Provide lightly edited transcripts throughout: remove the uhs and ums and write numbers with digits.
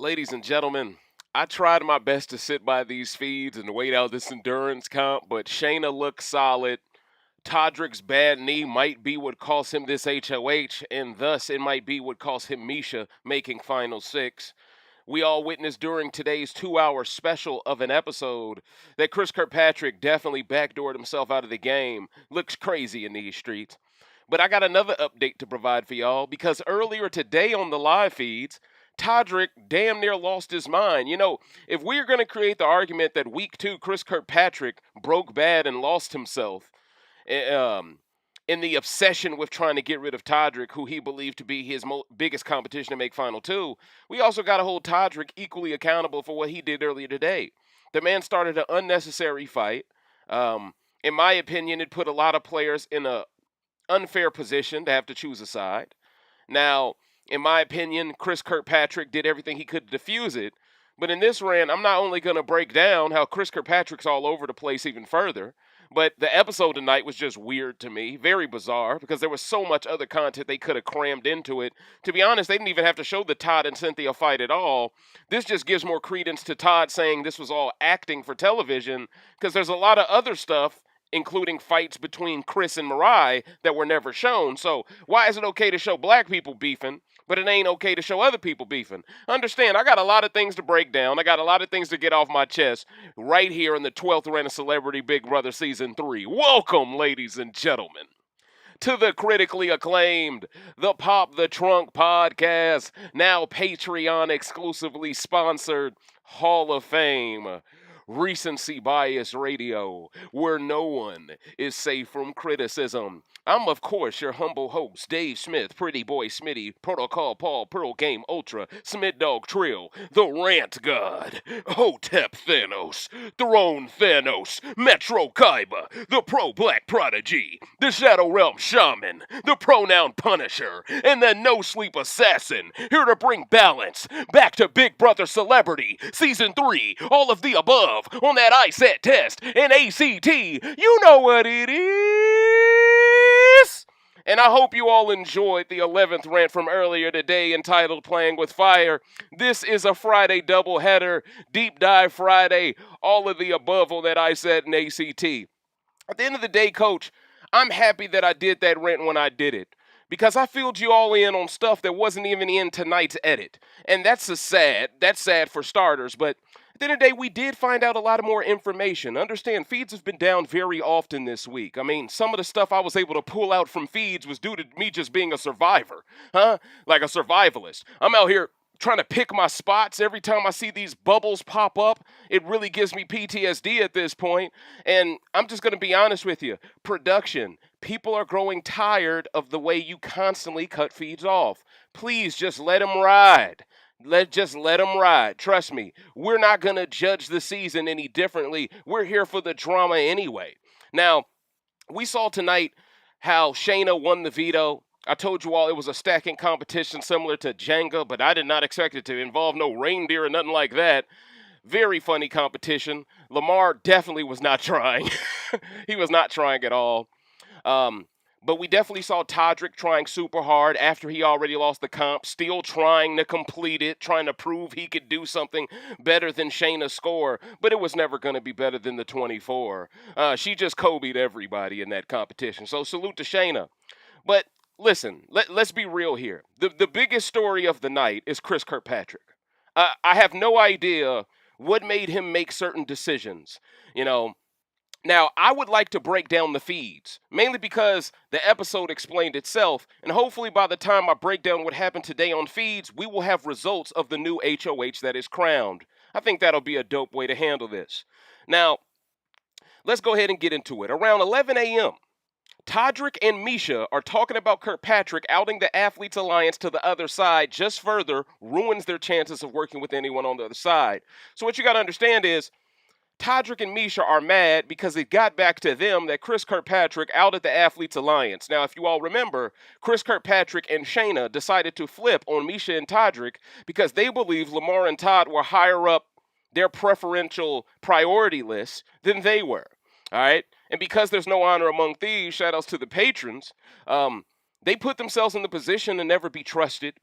Ladies and gentlemen, I tried my best to sit by these feeds and wait out this endurance comp, but Shayna looks solid. TODRICK's bad knee might be what cost him this HOH, and thus it might be what cost him MIESHA making Final Six. We all witnessed during today's 2-hour special of an episode that Chris Kirkpatrick definitely backdoored himself out of the game. Looks crazy in these streets. But I got another update to provide for y'all because earlier today on the live feeds, TODRICK damn near lost his mind. You know, if we're going to create the argument that week 2 Chris Kirkpatrick broke bad and lost himself, in the obsession with trying to get rid of TODRICK, who he believed to be his biggest competition to make Final Two, we also got to hold TODRICK equally accountable for what he did earlier today. The man started an unnecessary fight. In my opinion, it put a lot of players in an unfair position to have to choose a side. Now, in my opinion, Chris Kirkpatrick did everything he could to defuse it. But in this rant, I'm not only going to break down how Chris Kirkpatrick's all over the place even further, but the episode tonight was just weird to me, very bizarre, because there was so much other content they could have crammed into it. To be honest, they didn't even have to show the Todd and Cynthia fight at all. This just gives more credence to Todd saying this was all acting for television, because there's a lot of other stuff, including fights between Chris and MARAI, that were never shown. So why is it okay to show black people beefing, but it ain't okay to show other people beefing? Understand, I got a lot of things to break down. I got a lot of things to get off my chest right here in the 12th Rant of Celebrity Big Brother Season 3. Welcome, ladies and gentlemen, to the critically acclaimed The Pop the Trunk podcast, now Patreon exclusively sponsored Hall of Fame recency bias radio, where no one is safe from criticism. I'm, of course, your humble host, Dave Smith, Pretty Boy Smitty, Protocol Paul, Pearl Game Ultra, Smith Dog Trill, the Rant God, Hotep Thanos, Throne Thanos, Metro Kaiba, the Pro Black Prodigy, the Shadow Realm Shaman, the Pronoun Punisher, and the No Sleep Assassin, here to bring balance back to Big Brother Celebrity, Season 3, all of the above, on that ISAT test, and ACT, you know what it is! And I hope you all enjoyed the 11th rant from earlier today entitled Playing with Fire. This is a Friday doubleheader, Deep Dive Friday, all of the above on that ISAT and ACT. At the end of the day, Coach, I'm happy that I did that rant when I did it, because I filled you all in on stuff that wasn't even in tonight's edit. And that's sad for starters, but at the end of the day, we did find out a lot more information. Understand, feeds have been down very often this week. I mean, some of the stuff I was able to pull out from feeds was due to me just being a survivor, like a survivalist. I'm out here trying to pick my spots. Every time I see these bubbles pop up, it really gives me PTSD at this point. And I'm just going to be honest with you. Production. People are growing tired of the way you constantly cut feeds off. Please just let them ride. Just let them ride. Trust me, we're not going to judge the season any differently. We're here for the drama anyway. Now, we saw tonight how Shayna won the veto. I told you all it was a stacking competition similar to Jenga, but I did not expect it to involve no reindeer or nothing like that. Very funny competition. LAMAR definitely was not trying. He was not trying at all. But we definitely saw TODRICK trying super hard after he already lost the comp, still trying to complete it, trying to prove he could do something better than Shayna's score, but it was never going to be better than the 24. She just Kobe'd everybody in that competition, so salute to Shayna. But listen, let's be real here. The biggest story of the night is Chris Kirkpatrick. I have no idea what made him make certain decisions, you know. Now, I would like to break down the feeds, mainly because the episode explained itself, and hopefully by the time I break down what happened today on feeds, we will have results of the new HOH that is crowned. I think that'll be a dope way to handle this. Now, let's go ahead and get into it. Around 11 a.m., TODRICK and MIESHA are talking about Kirkpatrick outing the Athletes Alliance to the other side just further ruins their chances of working with anyone on the other side. So what you got to understand is, TODRICK and MIESHA are mad because it got back to them that Chris Kirkpatrick outed the Athletes Alliance. Now, if you all remember, Chris Kirkpatrick and Shayna decided to flip on MIESHA and TODRICK because they believe LAMAR and Todd were higher up their preferential priority list than they were. All right? And because there's no honor among thieves, shout outs to the patrons, They put themselves in the position to never be trusted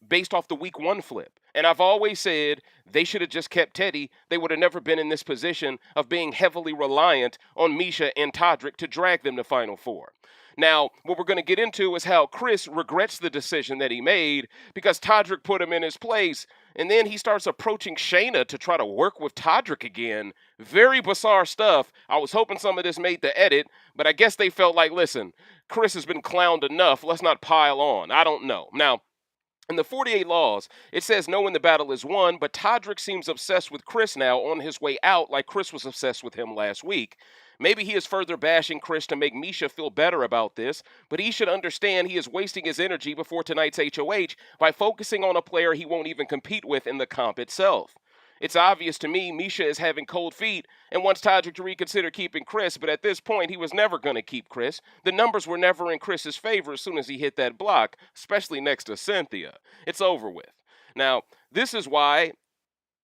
based off the week 1 flip. And I've always said they should have just kept TEDDI. They would have never been in this position of being heavily reliant on MIESHA and TODRICK to drag them to Final Four. Now, what we're going to get into is how Chris regrets the decision that he made because TODRICK put him in his place, and then he starts approaching Shayna to try to work with TODRICK again. Very bizarre stuff. I was hoping some of this made the edit, but I guess they felt like, listen, Chris has been clowned enough. Let's not pile on. I don't know. Now, in the 48 Laws, it says no when the battle is won, but TODRICK seems obsessed with Chris now on his way out like Chris was obsessed with him last week. Maybe he is further bashing Chris to make MIESHA feel better about this, but he should understand he is wasting his energy before tonight's HOH by focusing on a player he won't even compete with in the comp itself. It's obvious to me MIESHA is having cold feet and wants TODRICK to reconsider keeping Chris, but at this point he was never going to keep Chris. The numbers were never in Chris's favor as soon as he hit that block, especially next to CYNTHIA. It's over with. Now, this is why,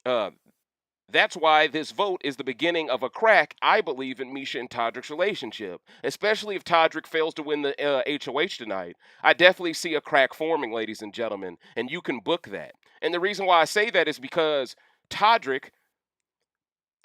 that's why this vote is the beginning of a crack, I believe, in MIESHA and TODRICK's relationship, especially if TODRICK fails to win the HOH tonight. I definitely see a crack forming, ladies and gentlemen, and you can book that. And the reason why I say that is because TODRICK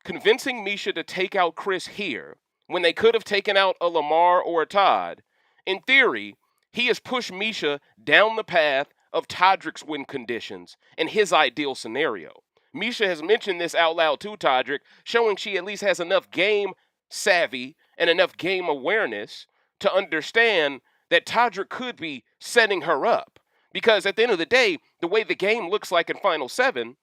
convincing MIESHA to take out Chris here when they could have taken out a LAMAR or a TODD, in theory, he has pushed MIESHA down the path of TODRICK's win conditions in his ideal scenario. MIESHA has mentioned this out loud to TODRICK, showing she at least has enough game savvy and enough game awareness to understand that TODRICK could be setting her up. Because at the end of the day, the way the game looks like in Final 7,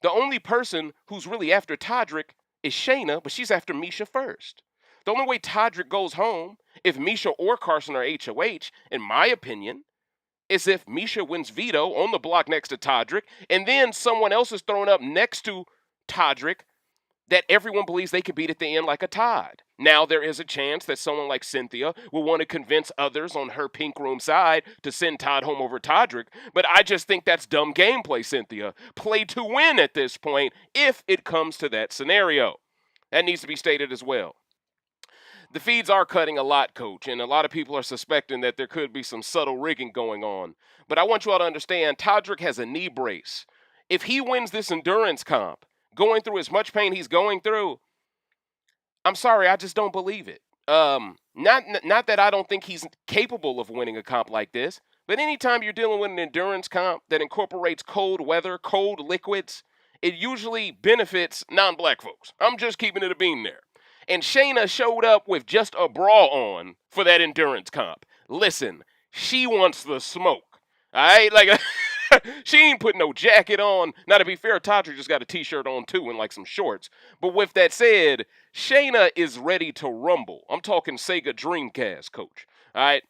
the only person who's really after TODRICK is Shayna, but she's after MIESHA first. The only way TODRICK goes home, if MIESHA or CARSON are HOH, in my opinion, is if MIESHA wins veto on the block next to TODRICK, and then someone else is thrown up next to TODRICK that everyone believes they could beat at the end like a TODD. Now there is a chance that someone like CYNTHIA will want to convince others on her pink room side to send Todd home over TODRICK, but I just think that's dumb gameplay, CYNTHIA. Play to win at this point if it comes to that scenario. That needs to be stated as well. The feeds are cutting a lot, Coach, and a lot of people are suspecting that there could be some subtle rigging going on. But I want you all to understand, TODRICK has a knee brace. If he wins this endurance comp, going through as much pain he's going through, I'm sorry, I just don't believe it. Not that I don't think he's capable of winning a comp like this, but anytime you're dealing with an endurance comp that incorporates cold weather, cold liquids, it usually benefits non-black folks. I'm just keeping it a bean there. And Shayna showed up with just a bra on for that endurance comp. Listen, she wants the smoke. All right? Like, she ain't put no jacket on. Now, to be fair, TODRICK just got a t-shirt on, too, and, like, some shorts. But with that said, Shayna is ready to rumble. I'm talking Sega Dreamcast, Coach. All right?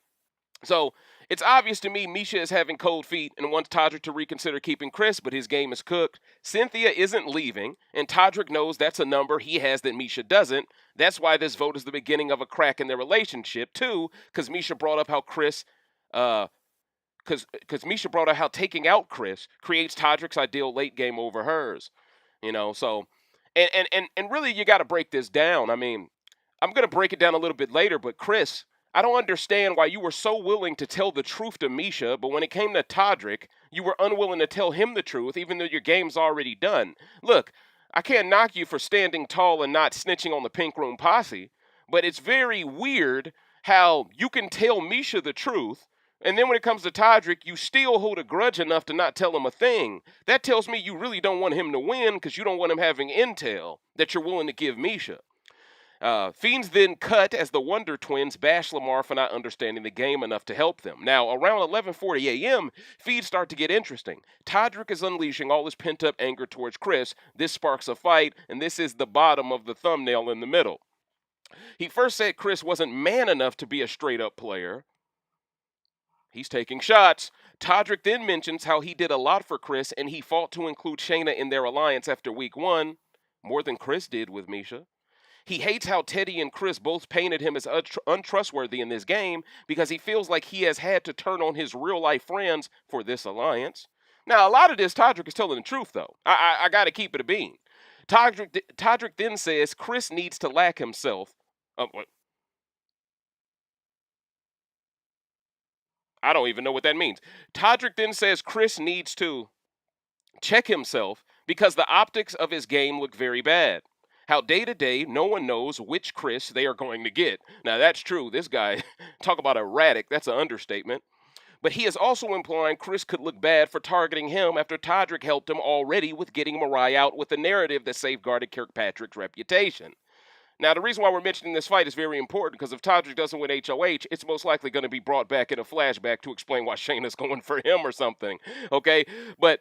So, it's obvious to me MIESHA is having cold feet and wants TODRICK to reconsider keeping Chris, but his game is cooked. CYNTHIA isn't leaving, and TODRICK knows that's a number he has that MIESHA doesn't. That's why this vote is the beginning of a crack in their relationship, too, because MIESHA brought up how because MIESHA brought up how taking out Chris creates TODRICK's ideal late game over hers. You know, so, and really you got to break this down. I mean, I'm going to break it down a little bit later, but Chris, I don't understand why you were so willing to tell the truth to MIESHA, but when it came to TODRICK, you were unwilling to tell him the truth, even though your game's already done. Look, I can't knock you for standing tall and not snitching on the Pink Room posse, but it's very weird how you can tell MIESHA the truth, and then when it comes to TODRICK, you still hold a grudge enough to not tell him a thing. That tells me you really don't want him to win because you don't want him having intel that you're willing to give MIESHA. Fiends then cut as the Wonder Twins bash LAMAR for not understanding the game enough to help them. Now, around 11:40 a.m., feeds start to get interesting. TODRICK is unleashing all his pent-up anger towards Chris. This sparks a fight, and this is the bottom of the thumbnail in the middle. He first said Chris wasn't man enough to be a straight-up player. He's taking shots. TODRICK then mentions how he did a lot for Chris, and he fought to include Shayna in their alliance after week 1, more than Chris did with MIESHA. He hates how TEDDI and Chris both painted him as untrustworthy in this game because he feels like he has had to turn on his real-life friends for this alliance. Now, a lot of this TODRICK is telling the truth, though. I got to keep it a bean. TODRICK then says Chris needs to lack himself. I don't even know what that means. TODRICK then says Chris needs to check himself because the optics of his game look very bad. How day to day, no one knows which Chris they are going to get. Now, that's true. This guy, talk about erratic, that's an understatement. But he is also implying Chris could look bad for targeting him after TODRICK helped him already with getting MARAI out with a narrative that safeguarded KIRKPATRICK's reputation. Now, the reason why we're mentioning this fight is very important because if TODRICK doesn't win HOH, it's most likely going to be brought back in a flashback to explain why Shayna's going for him or something. Okay? But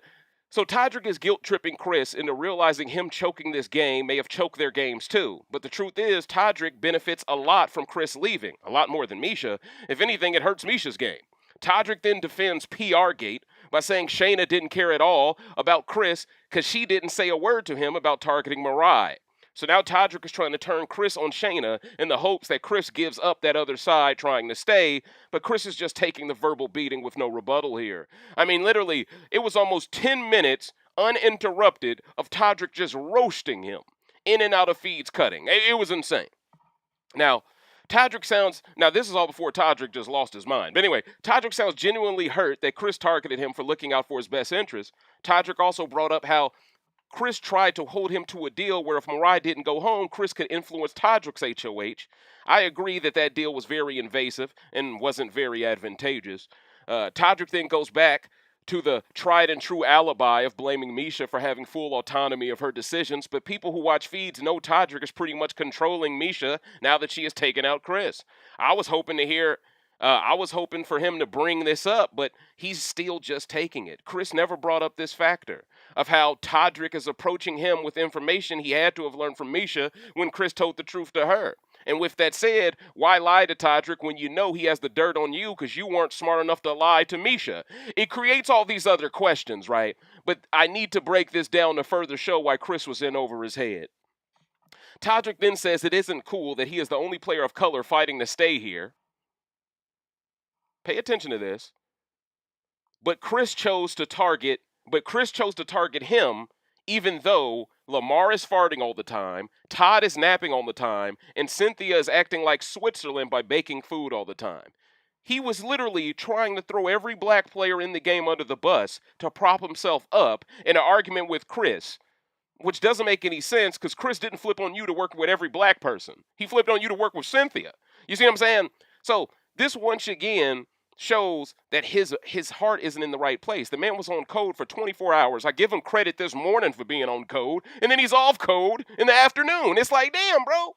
so TODRICK is guilt-tripping Chris into realizing him choking this game may have choked their games too. But the truth is, TODRICK benefits a lot from Chris leaving, a lot more than MIESHA. If anything, it hurts MIESHA's game. TODRICK then defends PR Gate by saying Shayna didn't care at all about Chris because she didn't say a word to him about targeting MARAI. So now TODRICK is trying to turn Chris on Shayna in the hopes that Chris gives up that other side trying to stay, but Chris is just taking the verbal beating with no rebuttal here. I mean, literally, it was almost 10 minutes uninterrupted of TODRICK just roasting him in and out of feeds cutting. It was insane. Now, this is all before TODRICK just lost his mind. But anyway, TODRICK sounds genuinely hurt that Chris targeted him for looking out for his best interest. TODRICK also brought up how Chris tried to hold him to a deal where if MARAI didn't go home, Chris could influence TODRICK's HOH. I agree that that deal was very invasive and wasn't very advantageous. TODRICK then goes back to the tried and true alibi of blaming MIESHA for having full autonomy of her decisions, but people who watch feeds know TODRICK is pretty much controlling MIESHA now that she has taken out Chris. I was hoping for him to bring this up, but he's still just taking it. Chris never brought up this factor of how TODRICK is approaching him with information he had to have learned from MIESHA when Chris told the truth to her. And with that said, why lie to TODRICK when you know he has the dirt on you because you weren't smart enough to lie to MIESHA? It creates all these other questions, right? But I need to break this down to further show why Chris was in over his head. TODRICK then says it isn't cool that he is the only player of color fighting to stay here. Pay attention to this. But Chris chose to target him even though LAMAR is farting all the time, Todd is napping all the time, and CYNTHIA is acting like Switzerland by baking food all the time. He was literally trying to throw every black player in the game under the bus to prop himself up in an argument with Chris, which doesn't make any sense because Chris didn't flip on you to work with every black person. He flipped on you to work with CYNTHIA. You see what I'm saying? So this once again shows that his heart isn't in the right place. The man was on code for 24 hours. I give him credit this morning for being on code, and then he's off code in the afternoon. It's like, damn, bro.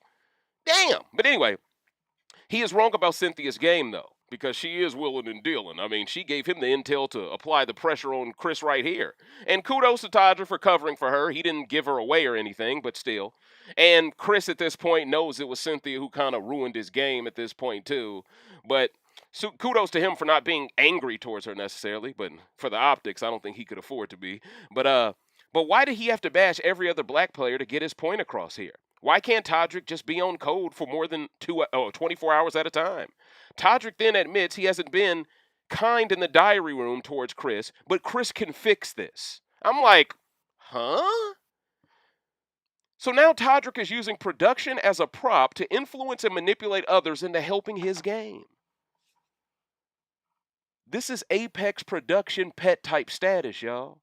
Damn. But anyway, he is wrong about CYNTHIA's game, though, because she is willing and dealing. I mean, she gave him the intel to apply the pressure on Chris right here. And kudos to TODRICK for covering for her. He didn't give her away or anything, but still. And Chris at this point knows it was CYNTHIA who kind of ruined his game at this point, too. But so kudos to him for not being angry towards her necessarily, but for the optics, I don't think he could afford to be. But why did he have to bash every other black player to get his point across here? Why can't TODRICK just be on code for more than 24 hours at a time? TODRICK then admits he hasn't been kind in the diary room towards Chris, but Chris can fix this. I'm like, huh? So now TODRICK is using production as a prop to influence and manipulate others into helping his game. This is Apex production pet type status, y'all.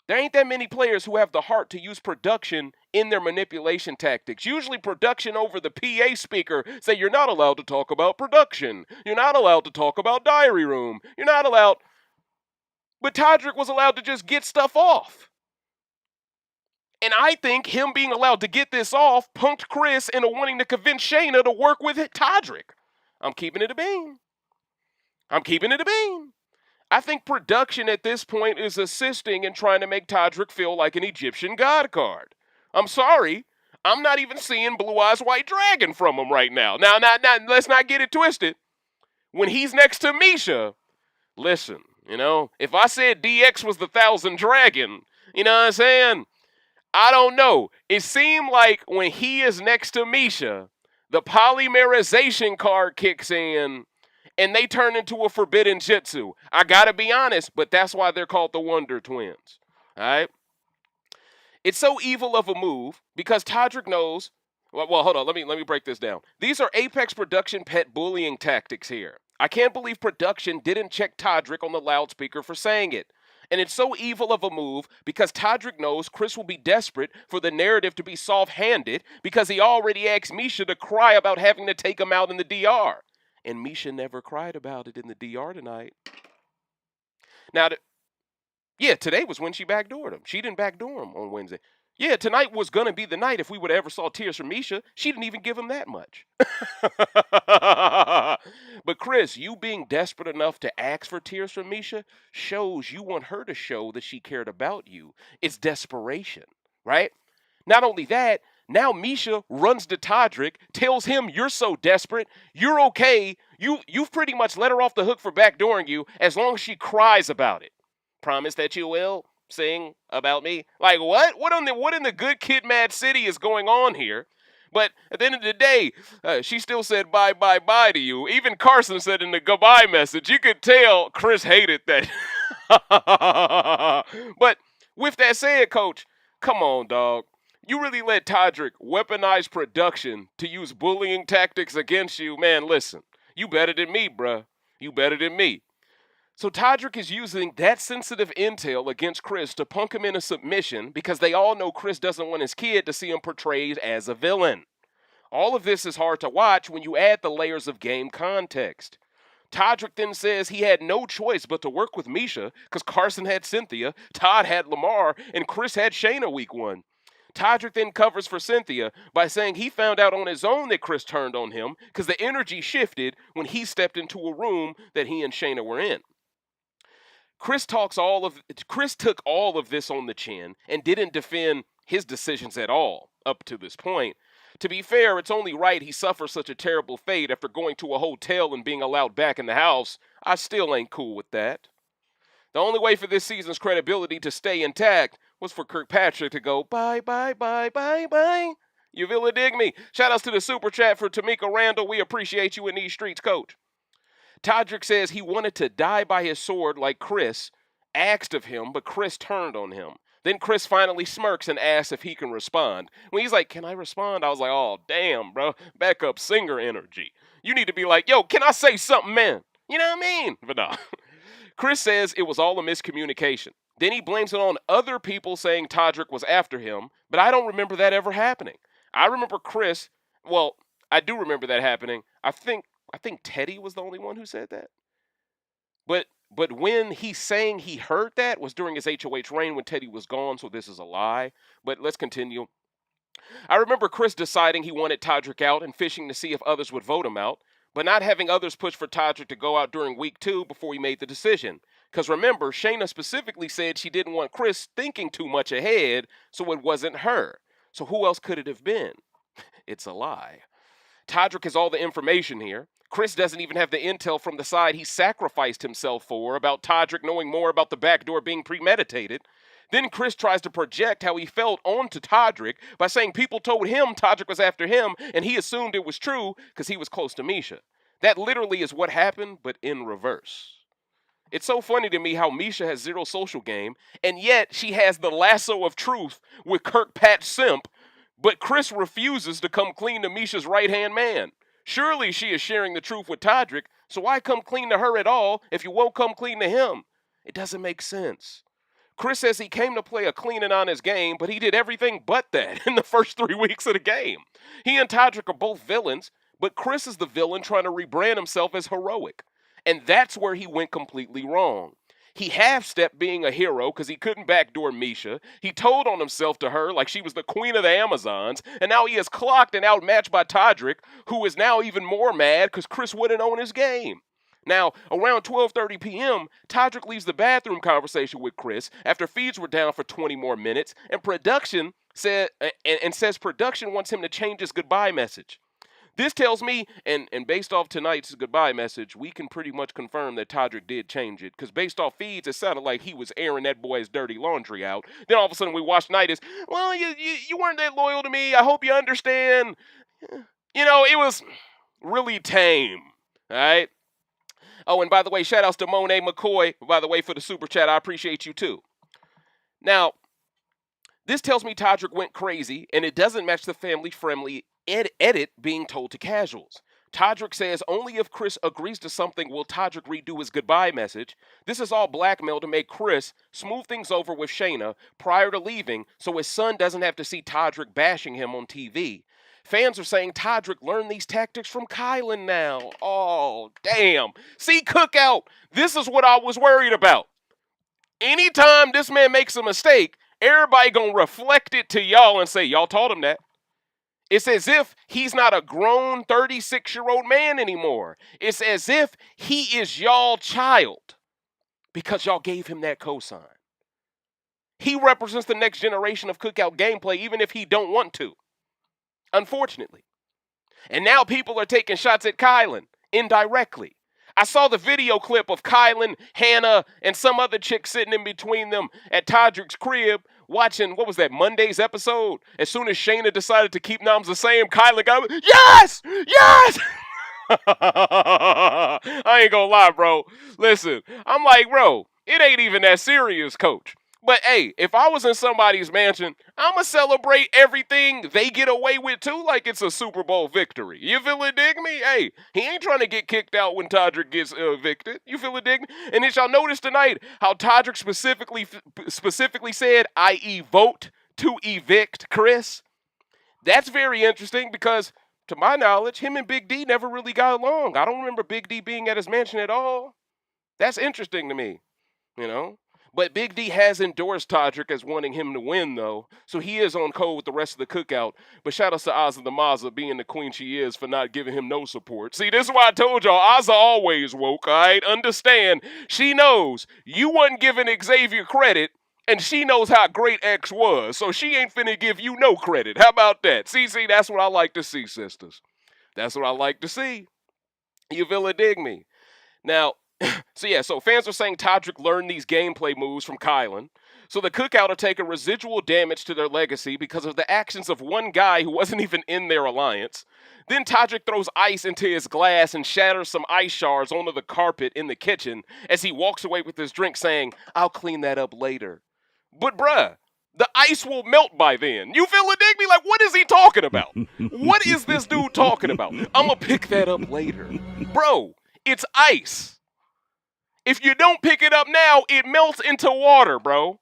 There ain't that many players who have the heart to use production in their manipulation tactics. Usually production over the PA speaker say you're not allowed to talk about production. You're not allowed to talk about diary room. You're not allowed. But TODRICK was allowed to just get stuff off. And I think him being allowed to get this off punked Chris into wanting to convince Shayna to work with TODRICK. I'm keeping it a bean. I think production at this point is assisting in trying to make TODRICK feel like an Egyptian god card. I'm sorry. I'm not even seeing Blue Eyes White Dragon from him right now. Now, let's not get it twisted. When he's next to MIESHA, listen, if I said DX was the 1,000 Dragon, you know what I'm saying? I don't know. It seemed like when he is next to MIESHA, the polymerization card kicks in, and they turn into a forbidden jutsu. I gotta be honest, but that's why they're called the Wonder Twins. All right? It's so evil of a move because TODRICK knows Well, hold on. Let me break this down. These are Apex production pet bullying tactics here. I can't believe production didn't check Todrick on the loudspeaker for saying it. And it's so evil of a move because Todrick knows Chris will be desperate for the narrative to be soft-handed because he already asked MEISHA to cry about having to take him out in the DR. And MEISHA never cried about it in the DR tonight. Now, yeah, today was when she backdoored him. She didn't backdoor him on Wednesday. Yeah, tonight was going to be the night if we would have ever saw tears from MEISHA. She didn't even give him that much. But Chris, you being desperate enough to ask for tears from MEISHA shows you want her to show that she cared about you. It's desperation, right? Not only that, now MEISHA runs to Todrick, tells him you're so desperate, you're okay. You've pretty much let her off the hook for backdooring you as long as she cries about it. Promise that you will sing about me. Like what? What in the good kid mad city is going on here? But at the end of the day, she still said bye bye bye to you. Even CARSON said in the goodbye message. You could tell Chris hated that. But with that said, Coach, come on, dog. You really let Todrick weaponize production to use bullying tactics against you. Man, listen. You better than me, bruh. You better than me. So Todrick is using that sensitive intel against Chris to punk him into submission because they all know Chris doesn't want his kid to see him portrayed as a villain. All of this is hard to watch when you add the layers of game context. Todrick then says he had no choice but to work with MEISHA because CARSON had CYNTHIA, Todd had LAMAR, and Chris had Shayna week 1. Todrick then covers for CYNTHIA by saying he found out on his own that Chris turned on him because the energy shifted when he stepped into a room that he and Shayna were in. Chris took all of this on the chin and didn't defend his decisions at all up to this point. To be fair, it's only right he suffers such a terrible fate after going to a hotel and being allowed back in the house. I still ain't cool with that. The only way for this season's credibility to stay intact was for Kirkpatrick to go bye, bye, bye, bye, bye. You really dig me? Shout outs to the super chat for Tamika Randall. We appreciate you in these streets, Coach. Todrick says he wanted to die by his sword like Chris asked of him, but Chris turned on him. Then Chris finally smirks and asks if he can respond. When he's like, can I respond? I was like, oh, damn, bro. Backup singer energy. You need to be like, yo, can I say something, man? You know what I mean? But no. Chris says it was all a miscommunication. Then he blames it on other people saying Todrick was after him, but I don't remember that ever happening. I remember Chris, well, I do remember that happening. I think TEDDI was the only one who said that. But when he's saying he heard that was during his HOH reign when TEDDI was gone, so this is a lie. But let's continue. I remember Chris deciding he wanted Todrick out and fishing to see if others would vote him out, but not having others push for Todrick to go out during week 2 before he made the decision. Because remember, Shayna specifically said she didn't want Chris thinking too much ahead, so it wasn't her. So who else could it have been? It's a lie. Todrick has all the information here. Chris doesn't even have the intel from the side he sacrificed himself for about Todrick knowing more about the backdoor being premeditated. Then Chris tries to project how he felt onto Todrick by saying people told him Todrick was after him and he assumed it was true because he was close to MEISHA. That literally is what happened, but in reverse. It's so funny to me how MEISHA has zero social game, and yet she has the lasso of truth with KIRKPATRICK simp, but Chris refuses to come clean to MEISHA's right-hand man. Surely she is sharing the truth with Todrick, so why come clean to her at all if you won't come clean to him? It doesn't make sense. Chris says he came to play a clean and honest game, but he did everything but that in the first 3 weeks of the game. He and Todrick are both villains, but Chris is the villain trying to rebrand himself as heroic. And that's where he went completely wrong. He half-stepped being a hero because he couldn't backdoor MEISHA. He told on himself to her like she was the queen of the Amazons, and now he is clocked and outmatched by Todrick, who is now even more mad because Chris wouldn't own his game. Now, around 12:30 p.m., Todrick leaves the bathroom conversation with Chris after feeds were down for 20 more minutes, and says production wants him to change his goodbye message. This tells me, and based off tonight's goodbye message, we can pretty much confirm that Todrick did change it. Because based off feeds, it sounded like he was airing that boy's dirty laundry out. Then all of a sudden we watched tonight as, well, you weren't that loyal to me. I hope you understand. You know, it was really tame. All right? Oh, and by the way, shout outs to Monet McCoy, by the way, for the super chat. I appreciate you too. Now, this tells me Todrick went crazy, and it doesn't match the family-friendly Edit being told to casuals. TODRICK says only if Chris agrees to something will TODRICK redo his goodbye message. This is all blackmail to make Chris smooth things over with Shayna prior to leaving so his son doesn't have to see TODRICK bashing him on TV. Fans are saying TODRICK learned these tactics from Kylan now. Oh, damn. See, Cookout, this is what I was worried about. Anytime this man makes a mistake, everybody gonna reflect it to y'all and say, y'all taught him that. It's as if he's not a grown 36-year-old man anymore. It's as if he is y'all child because y'all gave him that cosign. He represents the next generation of Cookout gameplay even if he don't want to, unfortunately. And now people are taking shots at Kylan indirectly. I saw the video clip of Kylan, Hannah, and some other chick sitting in between them at TODRICK's crib watching, what was that, Monday's episode? As soon as Shayna decided to keep noms the same, Kylan got, yes! Yes! I ain't gonna lie, bro. Listen, I'm like, bro, it ain't even that serious, coach. But hey, if I was in somebody's mansion, I'ma celebrate everything they get away with too like it's a Super Bowl victory. You feel it, dig me? Hey, he ain't trying to get kicked out when TODRICK gets evicted. You feel it, dig me? And then y'all notice tonight how TODRICK specifically said, I.e. vote to evict Chris. That's very interesting because, to my knowledge, him and Big D never really got along. I don't remember Big D being at his mansion at all. That's interesting to me, you know? But Big D has endorsed TODRICK as wanting him to win, though, so he is on code with the rest of the Cookout. But shout out to Ozza the Mazza, being the queen she is, for not giving him no support. See, this is why I told y'all, Ozza always woke, all right? Understand, she knows you wasn't giving Xavier credit, and she knows how great X was, so she ain't finna give you no credit. How about that? See, that's what I like to see, sisters. That's what I like to see. You feel it, dig me? Now, so fans are saying TODRICK learned these gameplay moves from Kylan. So the Cookout are taking residual damage to their legacy because of the actions of one guy who wasn't even in their alliance. Then TODRICK throws ice into his glass and shatters some ice shards onto the carpet in the kitchen as he walks away with his drink saying, I'll clean that up later. But bruh, the ice will melt by then. You feel it, dig me? Like, what is he talking about? What is this dude talking about? I'm gonna pick that up later. Bro, it's ice. If you don't pick it up now, it melts into water, bro.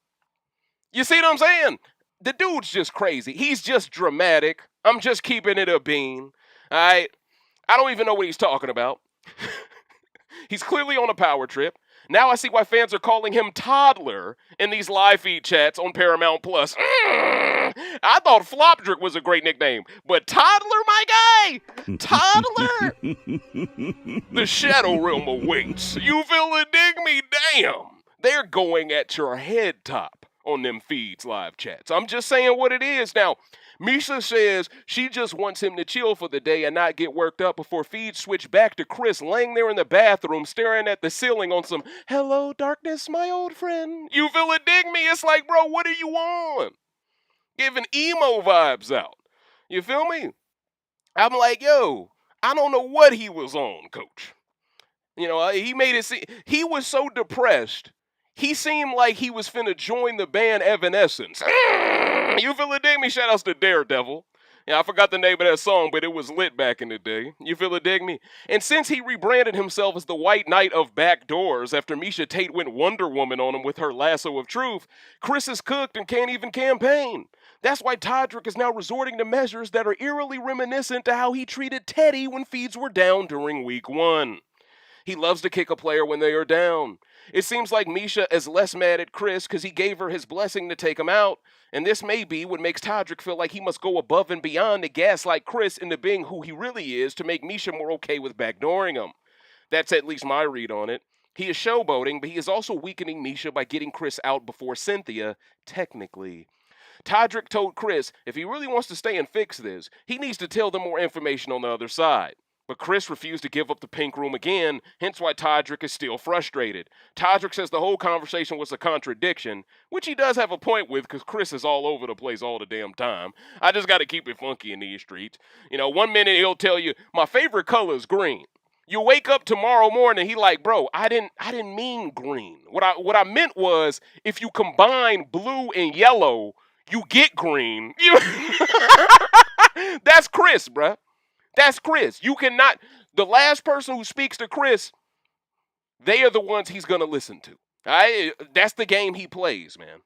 You see what I'm saying? The dude's just crazy. He's just dramatic. I'm just keeping it a bean. All right? I don't even know what he's talking about. He's clearly on a power trip. Now I see why fans are calling him Toddler in these live feed chats on Paramount Plus. I thought Flopdrick was a great nickname, but Toddler, my guy? Toddler? The Shadow Realm awaits. You feel it, dig me? Damn. They're going at your head top on them feeds live chats. I'm just saying what it is. Now, MIESHA says she just wants him to chill for the day and not get worked up before feeds switch back to Chris laying there in the bathroom staring at the ceiling on some, hello, darkness, my old friend. You feel it, dig me? It's like, bro, what are you on? Giving emo vibes out. You feel me? I'm like, yo, I don't know what he was on, coach. You know, he made it seem, he was so depressed. He seemed like he was finna join the band Evanescence. You feel it, dig me? Shout outs to Daredevil. Yeah, I forgot the name of that song, but it was lit back in the day. You feel it, dig me? And since he rebranded himself as the White Knight of Backdoors after MIESHA Tate went Wonder Woman on him with her lasso of truth, Chris is cooked and can't even campaign. That's why TODRICK is now resorting to measures that are eerily reminiscent to how he treated TEDDI when feeds were down during week 1. He loves to kick a player when they are down. It seems like MIESHA is less mad at Chris because he gave her his blessing to take him out, and this may be what makes TODRICK feel like he must go above and beyond to gaslight Chris into being who he really is to make MIESHA more okay with backdooring him. That's at least my read on it. He is showboating, but he is also weakening MIESHA by getting Chris out before CYNTHIA, technically. TODRICK told Chris if he really wants to stay and fix this, he needs to tell them more information on the other side. But Chris refused to give up the pink room again, hence why TODRICK is still frustrated. TODRICK says the whole conversation was a contradiction, which he does have a point with because Chris is all over the place all the damn time. I just got to keep it funky in these streets. You know, one minute he'll tell you, my favorite color is green. You wake up tomorrow morning, he like, bro, I didn't mean green. What I meant was, if you combine blue and yellow, you get green. That's Chris, bruh. That's Chris. You cannot. The last person who speaks to Chris, they are the ones he's going to listen to. All right? That's the game he plays, man.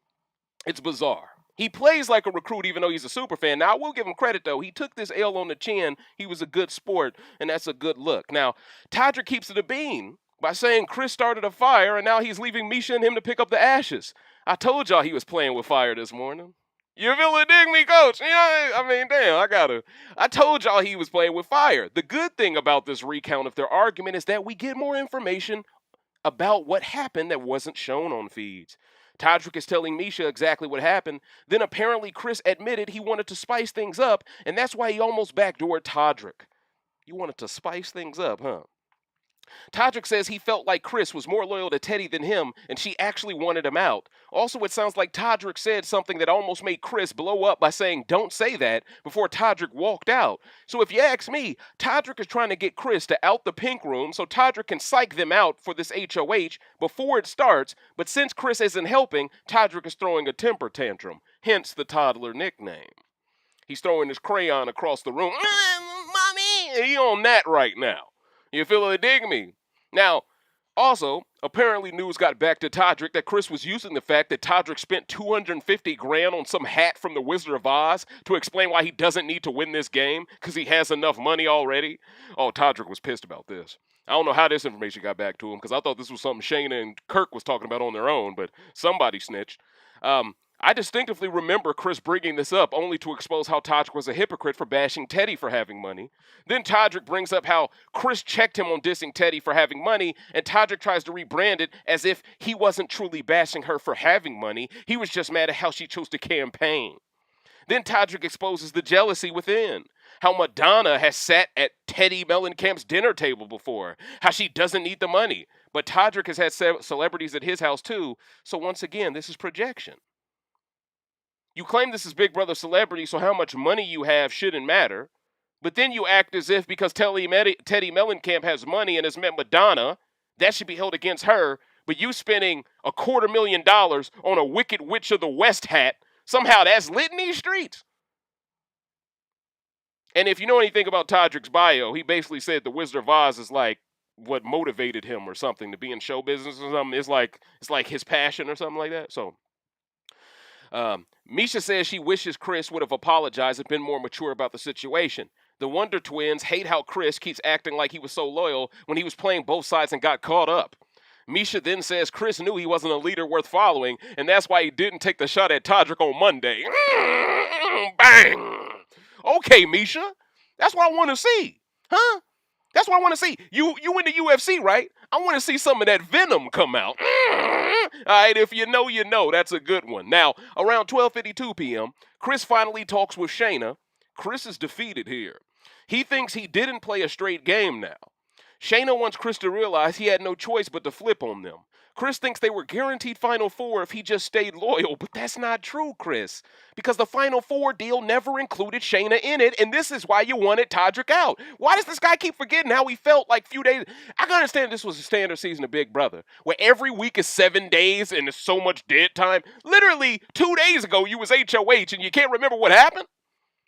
It's bizarre. He plays like a recruit even though he's a super fan. Now, I will give him credit, though. He took this L on the chin. He was a good sport, and that's a good look. Now, TODRICK keeps it a bean by saying Chris started a fire, and now he's leaving MIESHA and him to pick up the ashes. I told y'all he was playing with fire this morning. You feel it, dig me, coach? You know, I mean, damn, I told y'all he was playing with fire. The good thing about this recount of their argument is that we get more information about what happened that wasn't shown on feeds. TODRICK is telling MIESHA exactly what happened. Then apparently Chris admitted he wanted to spice things up, and that's why he almost backdoored TODRICK. You wanted to spice things up, huh? TODRICK says he felt like Chris was more loyal to TEDDI than him, and she actually wanted him out. Also, it sounds like TODRICK said something that almost made Chris blow up by saying, "Don't say that," before TODRICK walked out. So if you ask me, TODRICK is trying to get Chris to out the pink room so TODRICK can psych them out for this HOH before it starts, but since Chris isn't helping, TODRICK is throwing a temper tantrum, hence the toddler nickname. He's throwing his crayon across the room. Mommy! He on that right now. You feel it, dig me? Now, also, apparently news got back to TODRICK that Chris was using the fact that TODRICK spent $250,000 on some hat from the Wizard of Oz to explain why he doesn't need to win this game because he has enough money already. Oh, TODRICK was pissed about this. I don't know how this information got back to him because I thought this was something Shayna and Kirk was talking about on their own, but somebody snitched. I distinctively remember Chris bringing this up only to expose how TODRICK was a hypocrite for bashing TEDDI for having money. Then TODRICK brings up how Chris checked him on dissing TEDDI for having money, and TODRICK tries to rebrand it as if he wasn't truly bashing her for having money. He was just mad at how she chose to campaign. Then TODRICK exposes the jealousy within. How Madonna has sat at Teddy Mellencamp's dinner table before. How she doesn't need the money. But TODRICK has had celebrities at his house too, so once again, this is projection. You claim this is Big Brother celebrity, so how much money you have shouldn't matter. But then you act as if because Teddy Mellencamp has money and has met Madonna, that should be held against her. But you spending $250,000 on a Wicked Witch of the West hat, somehow that's lit in these streets. And if you know anything about TODRICK's bio, he basically said the Wizard of Oz is like what motivated him or something to be in show business or something. It's like his passion or something like that. So MIESHA says she wishes Chris would have apologized and been more mature about the situation. The Wonder Twins hate how Chris keeps acting like he was so loyal when he was playing both sides and got caught up. MIESHA then says Chris knew he wasn't a leader worth following, and that's why he didn't take the shot at TODRICK on Monday. Bang! Okay, MIESHA. That's what I want to see. Huh? That's what I want to see. You in the UFC, right? I want to see some of that venom come out. All right, if you know, you know. That's a good one. Now, around 12:52 p.m., Chris finally talks with Shayna. Chris is defeated here. He thinks he didn't play a straight game now. Shayna wants Chris to realize he had no choice but to flip on them. Chris thinks they were guaranteed Final Four if he just stayed loyal, but that's not true, Chris. Because the Final Four deal never included Shayna in it, and this is why you wanted TODRICK out. Why does this guy keep forgetting how he felt like a few days? I can understand this was a standard season of Big Brother, where every week is 7 days and there's so much dead time. Literally, 2 days ago, you was HOH, and you can't remember what happened?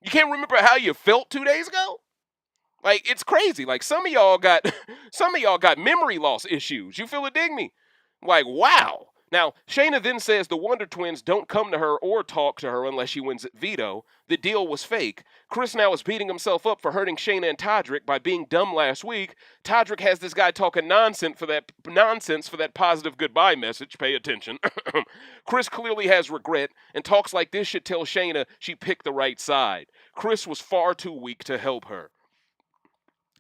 You can't remember how you felt 2 days ago? Like, it's crazy. Like, some of y'all got memory loss issues. You feel it, dig me? Like, wow. Now, Shayna then says the Wonder Twins don't come to her or talk to her unless she wins veto. The deal was fake. Chris now is beating himself up for hurting Shayna and TODRICK by being dumb last week. TODRICK has this guy talking nonsense for that positive goodbye message. Pay attention. Chris clearly has regret, and talks like this should tell Shayna she picked the right side. Chris was far too weak to help her.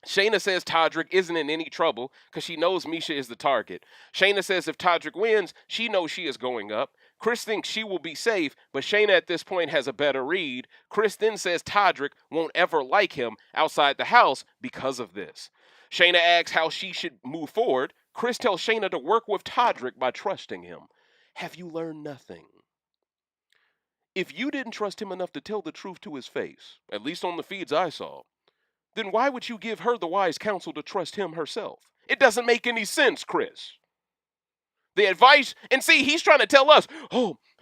Shayna says TODRICK isn't in any trouble because she knows MIESHA is the target. Shayna says if TODRICK wins, she knows she is going up. Chris thinks she will be safe, but Shayna at this point has a better read. Chris then says TODRICK won't ever like him outside the house because of this. Shayna asks how she should move forward. Chris tells Shayna to work with TODRICK by trusting him. Have you learned nothing? If you didn't trust him enough to tell the truth to his face, at least on the feeds I saw, then why would you give her the wise counsel to trust him herself? It doesn't make any sense, Chris. The advice, and see, he's trying to tell us, oh,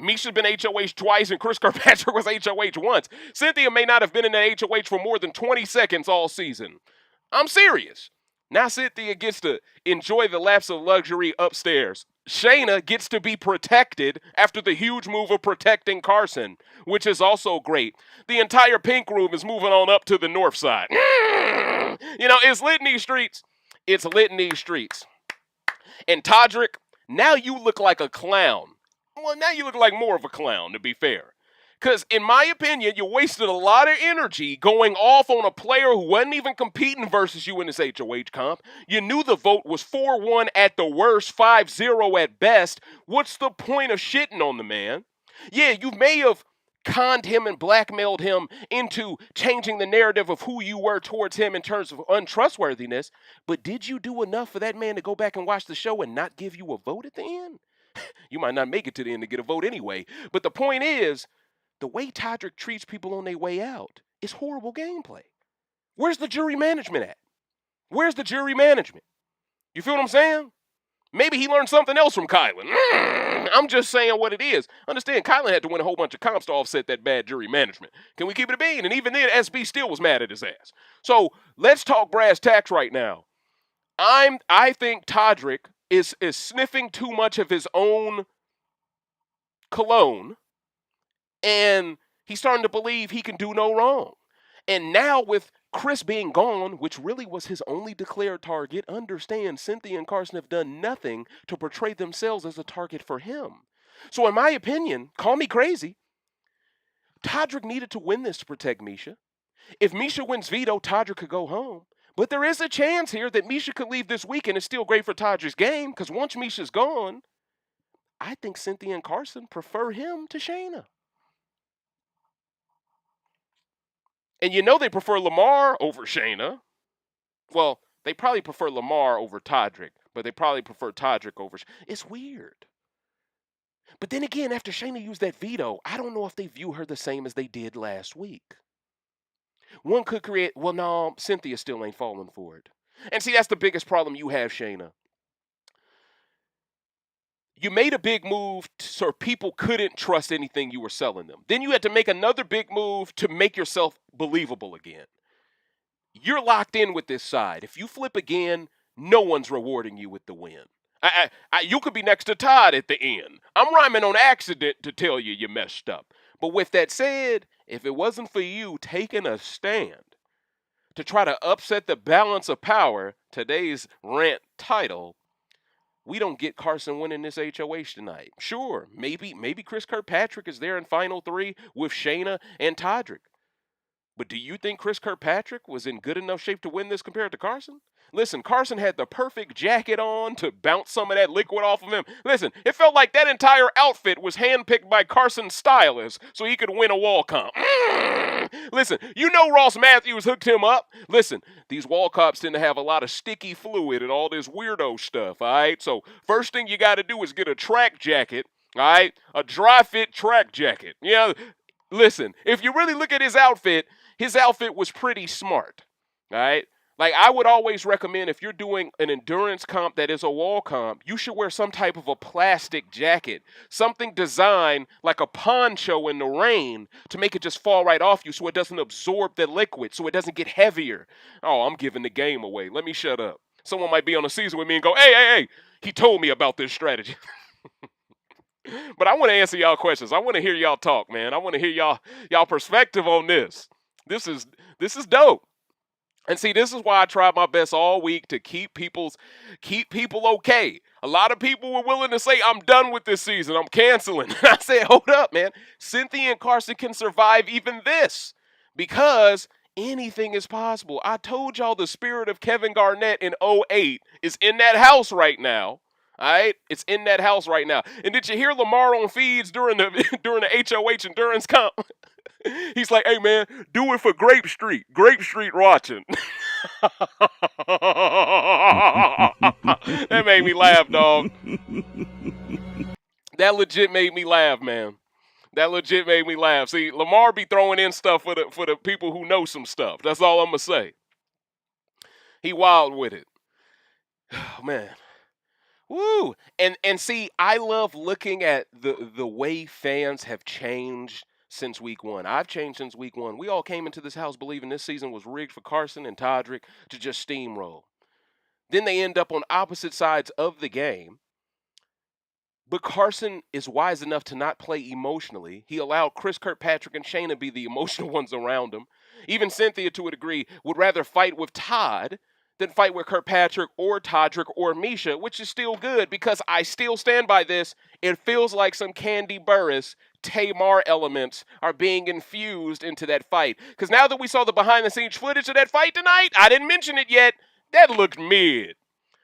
Miesha's been HOH twice, and KIRKPATRICK was HOH once. CYNTHIA may not have been in the HOH for more than 20 seconds all season. I'm serious. Now CYNTHIA gets to enjoy the laps of luxury upstairs. Shayna gets to be protected after the huge move of protecting CARSON, which is also great. The entire pink room is moving on up to the north side. You know, it's lit in these streets. It's lit in these streets. And TODRICK, now you look like a clown. Well, now you look like more of a clown, to be fair. Because, in my opinion, you wasted a lot of energy going off on a player who wasn't even competing versus you in this HOH comp. You knew the vote was 4-1 at the worst, 5-0 at best. What's the point of shitting on the man? Yeah, you may have conned him and blackmailed him into changing the narrative of who you were towards him in terms of untrustworthiness, but did you do enough for that man to go back and watch the show and not give you a vote at the end? You might not make it to the end to get a vote anyway. But the point is, the way TODRICK treats people on their way out is horrible gameplay. Where's the jury management at? Where's the jury management? You feel what I'm saying? Maybe he learned something else from Kylan. I'm just saying what it is. Understand, Kylan had to win a whole bunch of comps to offset that bad jury management. Can we keep it a bean? And even then, SB still was mad at his ass. So let's talk brass tacks right now. I think TODRICK is sniffing too much of his own cologne, and he's starting to believe he can do no wrong. And now with Chris being gone, which really was his only declared target, understand CYNTHIA and CARSON have done nothing to portray themselves as a target for him. So in my opinion, call me crazy, TODRICK needed to win this to protect MIESHA. If MIESHA wins veto, TODRICK could go home. But there is a chance here that MIESHA could leave this week, and it's still great for TODRICK's game, because once MIESHA's gone, I think CYNTHIA and CARSON prefer him to Shayna. And you know they prefer LAMAR over Shayna. Well, they probably prefer LAMAR over TODRICK, but they probably prefer TODRICK over Shayna. It's weird. But then again, after Shayna used that veto, I don't know if they view her the same as they did last week. One could create, well, no, CYNTHIA still ain't falling for it. And see, that's the biggest problem you have, Shayna. You made a big move so people couldn't trust anything you were selling them. Then you had to make another big move to make yourself believable again. You're locked in with this side. If you flip again, no one's rewarding you with the win. You could be next to Todd at the end. I'm rhyming on accident to tell you you messed up. But with that said, if it wasn't for you taking a stand to try to upset the balance of power, today's rant title, we don't get CARSON winning this HOH tonight. Sure, maybe KRESSLEY is there in Final 3 with Shayna and TODRICK. But do you think KRESSLEY was in good enough shape to win this compared to CARSON? Listen, CARSON had the perfect jacket on to bounce some of that liquid off of him. Listen, it felt like that entire outfit was handpicked by CARSON's stylist so he could win a wall comp. Listen, you know Ross Matthews hooked him up. Listen, these wall cops tend to have a lot of sticky fluid and all this weirdo stuff, all right? So first thing you got to do is get a track jacket, all right? A dry fit track jacket. You know, listen, if you really look at his outfit was pretty smart, all right? Like, I would always recommend if you're doing an endurance comp that is a wall comp, you should wear some type of a plastic jacket, something designed like a poncho in the rain to make it just fall right off you so it doesn't absorb the liquid, so it doesn't get heavier. Oh, I'm giving the game away. Let me shut up. Someone might be on the season with me and go, hey, he told me about this strategy. But I want to answer y'all questions. I want to hear y'all talk, man. I want to hear y'all perspective on this. This is dope. And see, this is why I tried my best all week to keep people okay. A lot of people were willing to say, I'm done with this season. I'm canceling. I said, hold up, man. CYNTHIA and CARSON can survive even this because anything is possible. I told y'all the spirit of Kevin Garnett in 08 is in that house right now. All right? It's in that house right now. And did you hear LAMAR on feeds during the HOH endurance comp? He's like, hey, man, do it for Grape Street. Grape Street watching. That made me laugh, dog. That legit made me laugh, man. That legit made me laugh. See, LAMAR be throwing in stuff for the people who know some stuff. That's all I'm going to say. He wild with it. Oh, man. Woo! And see, I love looking at the way fans have changed since week one. I've changed since week one. We all came into this house believing this season was rigged for Carson and TODRICK to just steamroll. Then they end up on opposite sides of the game. But Carson is wise enough to not play emotionally. He allowed KRESSLEY and Shayna be the emotional ones around him. Even CYNTHIA, to a degree, would rather fight with Todd than fight with KIRKPATRICK or TODRICK or MIESHA, which is still good because I still stand by this. It feels like some Candy Burris, Tamar elements are being infused into that fight. Because now that we saw the behind-the-scenes footage of that fight tonight, I didn't mention it yet, that looked mid.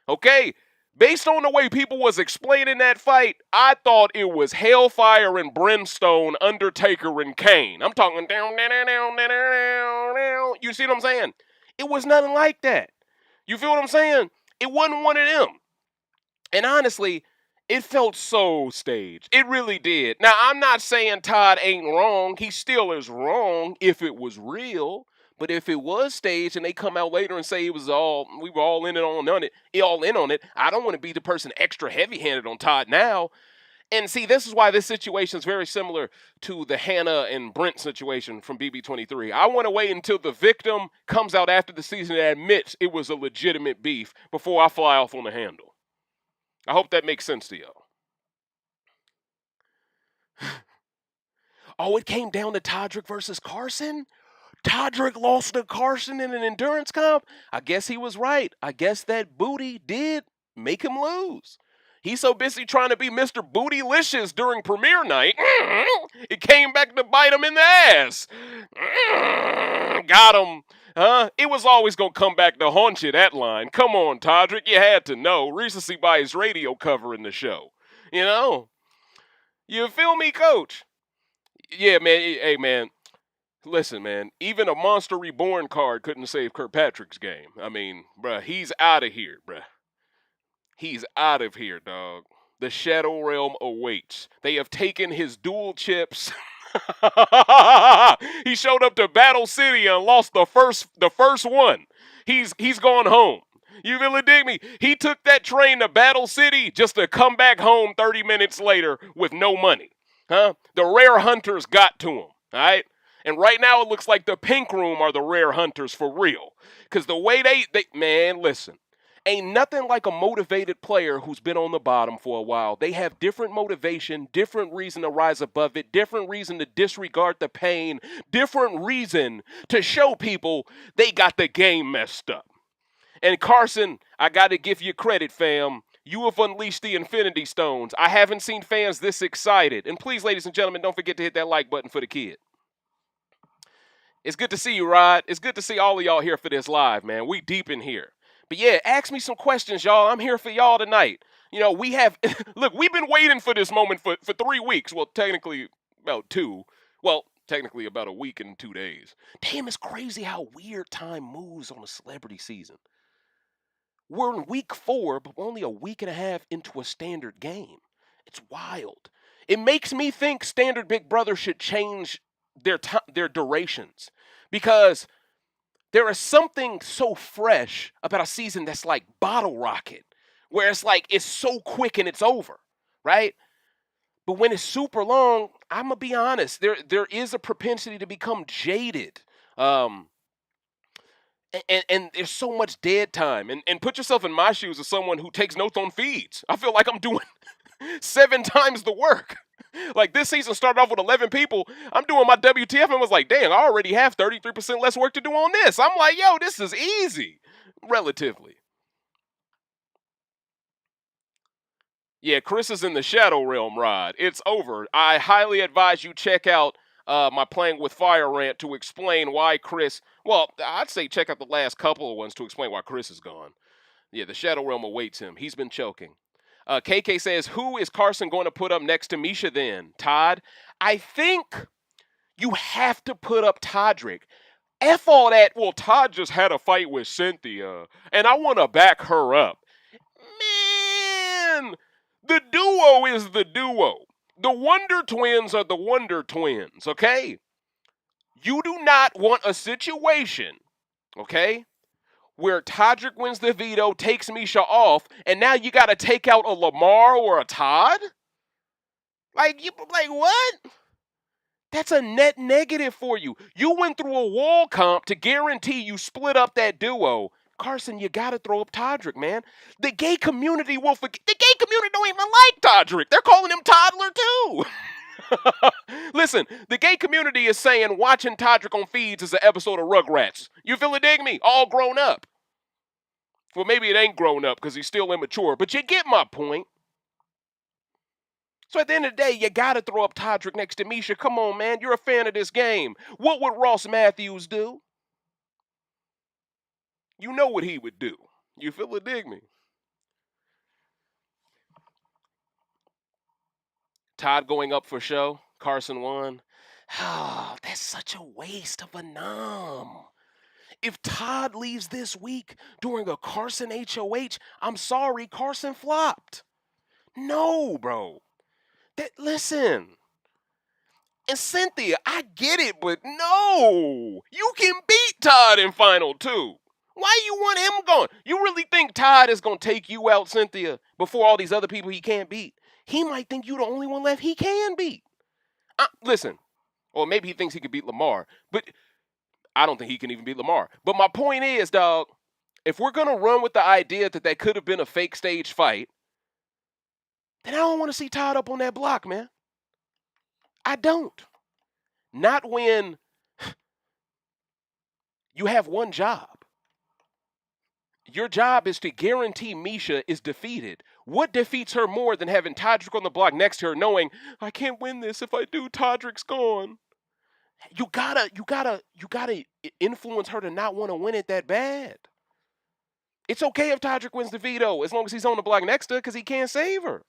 Okay? Based on the way people was explaining that fight, I thought it was Hellfire and Brimstone, Undertaker and Kane. I'm talking down, down, down, down, down, down. You see what I'm saying? It was nothing like that. You feel what I'm saying? It wasn't one of them. And honestly, it felt so staged. It really did. Now, I'm not saying Todd ain't wrong. He still is wrong if it was real. But if it was staged and they come out later and say we were all in on it, I don't want to be the person extra heavy-handed on Todd now. And see, this is why this situation is very similar to the Hannah and Brent situation from BB23. I want to wait until the victim comes out after the season and admits it was a legitimate beef before I fly off on the handle. I hope that makes sense to y'all. Oh, it came down to TODRICK versus Carson? TODRICK lost to Carson in an endurance comp? I guess he was right. I guess that booty did make him lose. He's so busy trying to be Mr. Bootylicious during premiere night, it came back to bite him in the ass. Got him. Huh? It was always going to come back to haunt you, that line. Come on, TODRICK, you had to know. Recency bias radio cover in the show. You know? You feel me, coach? Yeah, man. Hey, man. Listen, man, even a Monster Reborn card couldn't save KIRKPATRICK's game. I mean, bruh, he's out of here, bruh. He's out of here, dog. The Shadow Realm awaits. They have taken his dual chips. He showed up to Battle City and lost the first one. He's gone home. You really dig me? He took that train to Battle City just to come back home 30 minutes later with no money. Huh? The rare hunters got to him, all right? And right now it looks like the Pink Room are the rare hunters for real. Because the way they man, listen. Ain't nothing like a motivated player who's been on the bottom for a while. They have different motivation, different reason to rise above it, different reason to disregard the pain, different reason to show people they got the game messed up. And Carson, I got to give you credit, fam. You have unleashed the Infinity Stones. I haven't seen fans this excited. And please, ladies and gentlemen, don't forget to hit that like button for the kid. It's good to see you, Rod. It's good to see all of y'all here for this live, man. We deep in here. But yeah, ask me some questions, y'all. I'm here for y'all tonight. You know, we have, look, we've been waiting for this moment for 3 weeks. Well, technically about 2. Well, technically about a week and 2 days. Damn, it's crazy how weird time moves on a celebrity season. We're in week 4, but we're only a week and a half into a standard game. It's wild. It makes me think Standard Big Brother should change their durations, because there is something so fresh about a season that's like Bottle Rocket, where it's like it's so quick and it's over, right? But when it's super long, I'm gonna be honest, there is a propensity to become jaded. And there's so much dead time. And put yourself in my shoes as someone who takes notes on feeds. I feel like I'm doing 7 times the work. Like, this season started off with 11 people. I'm doing my WTF and was like, dang, I already have 33% less work to do on this. I'm like, yo, this is easy, relatively. Yeah, Chris is in the Shadow Realm, Rod. It's over. I highly advise you check out my Playing with Fire rant to explain why Chris, well, I'd say check out the last couple of ones to explain why Chris is gone. Yeah, the Shadow Realm awaits him. He's been choking. KK says, who is Carson going to put up next to MIESHA then? Todd? I think you have to put up TODRICK. F all that, well, Todd just had a fight with CYNTHIA, and I want to back her up. Man, the duo is the duo. The Wonder Twins are the Wonder Twins, okay? You do not want a situation, okay, where TODRICK wins the veto, takes MIESHA off, and now you got to take out a LAMAR or a TODD? Like what? That's a net negative for you. You went through a wall comp to guarantee you split up that duo. Carson, you got to throw up TODRICK, man. The gay community will forget. The gay community don't even like TODRICK. They're calling him toddler too. Listen, the gay community is saying watching TODRICK on feeds is an episode of Rugrats. You feel it, dig me? All grown up. Well, maybe it ain't grown up because he's still immature, but you get my point. So at the end of the day, you got to throw up TODRICK next to MIESHA. Come on, man. You're a fan of this game. What would Ross Matthews do? You know what he would do. You feel it, dig me? Todd going up for show. Carson won. Oh, that's such a waste of a nom. If Todd leaves this week during a Carson HOH, I'm sorry, Carson flopped. No, bro. Listen. And CYNTHIA, I get it, but no. You can beat Todd in final two. Why you want him gone? You really think Todd is going to take you out, CYNTHIA, before all these other people he can't beat? He might think you the only one left he can beat. Listen, or maybe he thinks he could beat LAMAR, but I don't think he can even beat LAMAR. But my point is, dog, if we're going to run with the idea that could have been a fake stage fight, then I don't want to see Todd up on that block, man. I don't. Not when you have one job. Your job is to guarantee MIESHA is defeated. What defeats her more than having TODRICK on the block next to her, knowing I can't win this if I do? TODRICK's gone. You gotta influence her to not want to win it that bad. It's okay if TODRICK wins the veto as long as he's on the block next to her because he can't save her.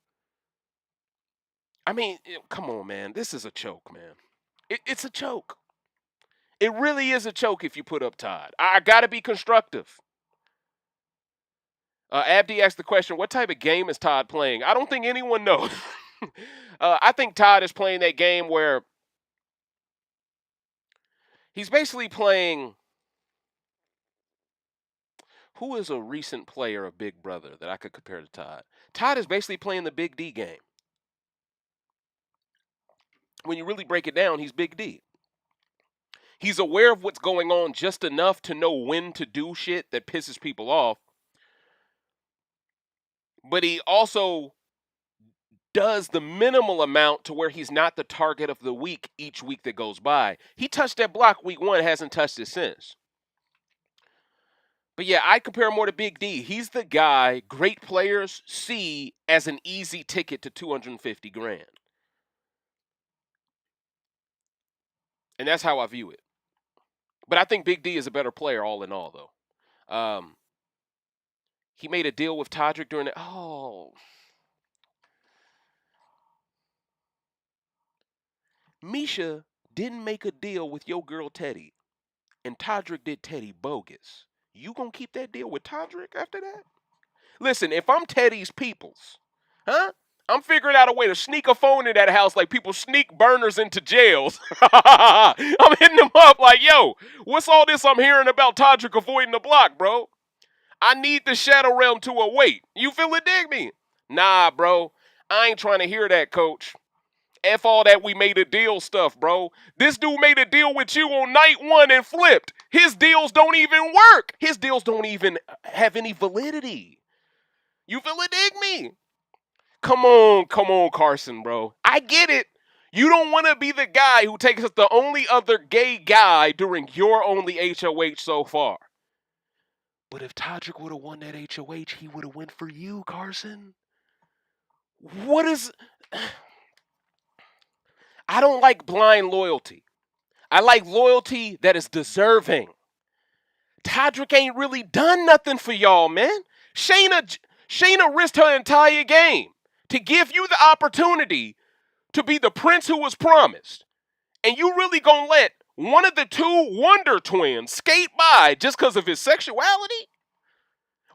I mean, come on, man. This is a choke, man. It's a choke. It really is a choke if you put up Todd. I gotta be constructive. Abdi asked the question, what type of game is Todd playing? I don't think anyone knows. I think Todd is playing that game where he's basically playing... Who is a recent player of Big Brother that I could compare to Todd? Todd is basically playing the Big D game. When you really break it down, he's Big D. He's aware of what's going on just enough to know when to do shit that pisses people off. But he also does the minimal amount to where he's not the target of the week each week that goes by. He touched that block week one, hasn't touched it since. But yeah, I compare him more to Big D. He's the guy great players see as an easy ticket to 250 grand. And that's how I view it. But I think Big D is a better player all in all, though. He made a deal with TODRICK during the... Oh. MIESHA didn't make a deal with your girl TEDDI, and TODRICK did TEDDI bogus. You gonna keep that deal with TODRICK after that? Listen, if I'm TEDDI's peoples, I'm figuring out a way to sneak a phone in that house like people sneak burners into jails. I'm hitting them up like, yo, what's all this I'm hearing about TODRICK avoiding the block, bro? I need the Shadow Realm to await. You feel it, dig me? Nah, bro. I ain't trying to hear that, coach. F all that we made a deal stuff, bro. This dude made a deal with you on night one and flipped. His deals don't even work. His deals don't even have any validity. You feel it, dig me? Come on, Carson, bro. I get it. You don't want to be the guy who takes us the only other gay guy during your only HOH so far. But if TODRICK would have won that HOH, he would have went for you, Carson. What is... I don't like blind loyalty. I like loyalty that is deserving. TODRICK ain't really done nothing for y'all, man. Shayna risked her entire game to give you the opportunity to be the prince who was promised. And you really gonna let one of the two Wonder Twins skate by just because of his sexuality?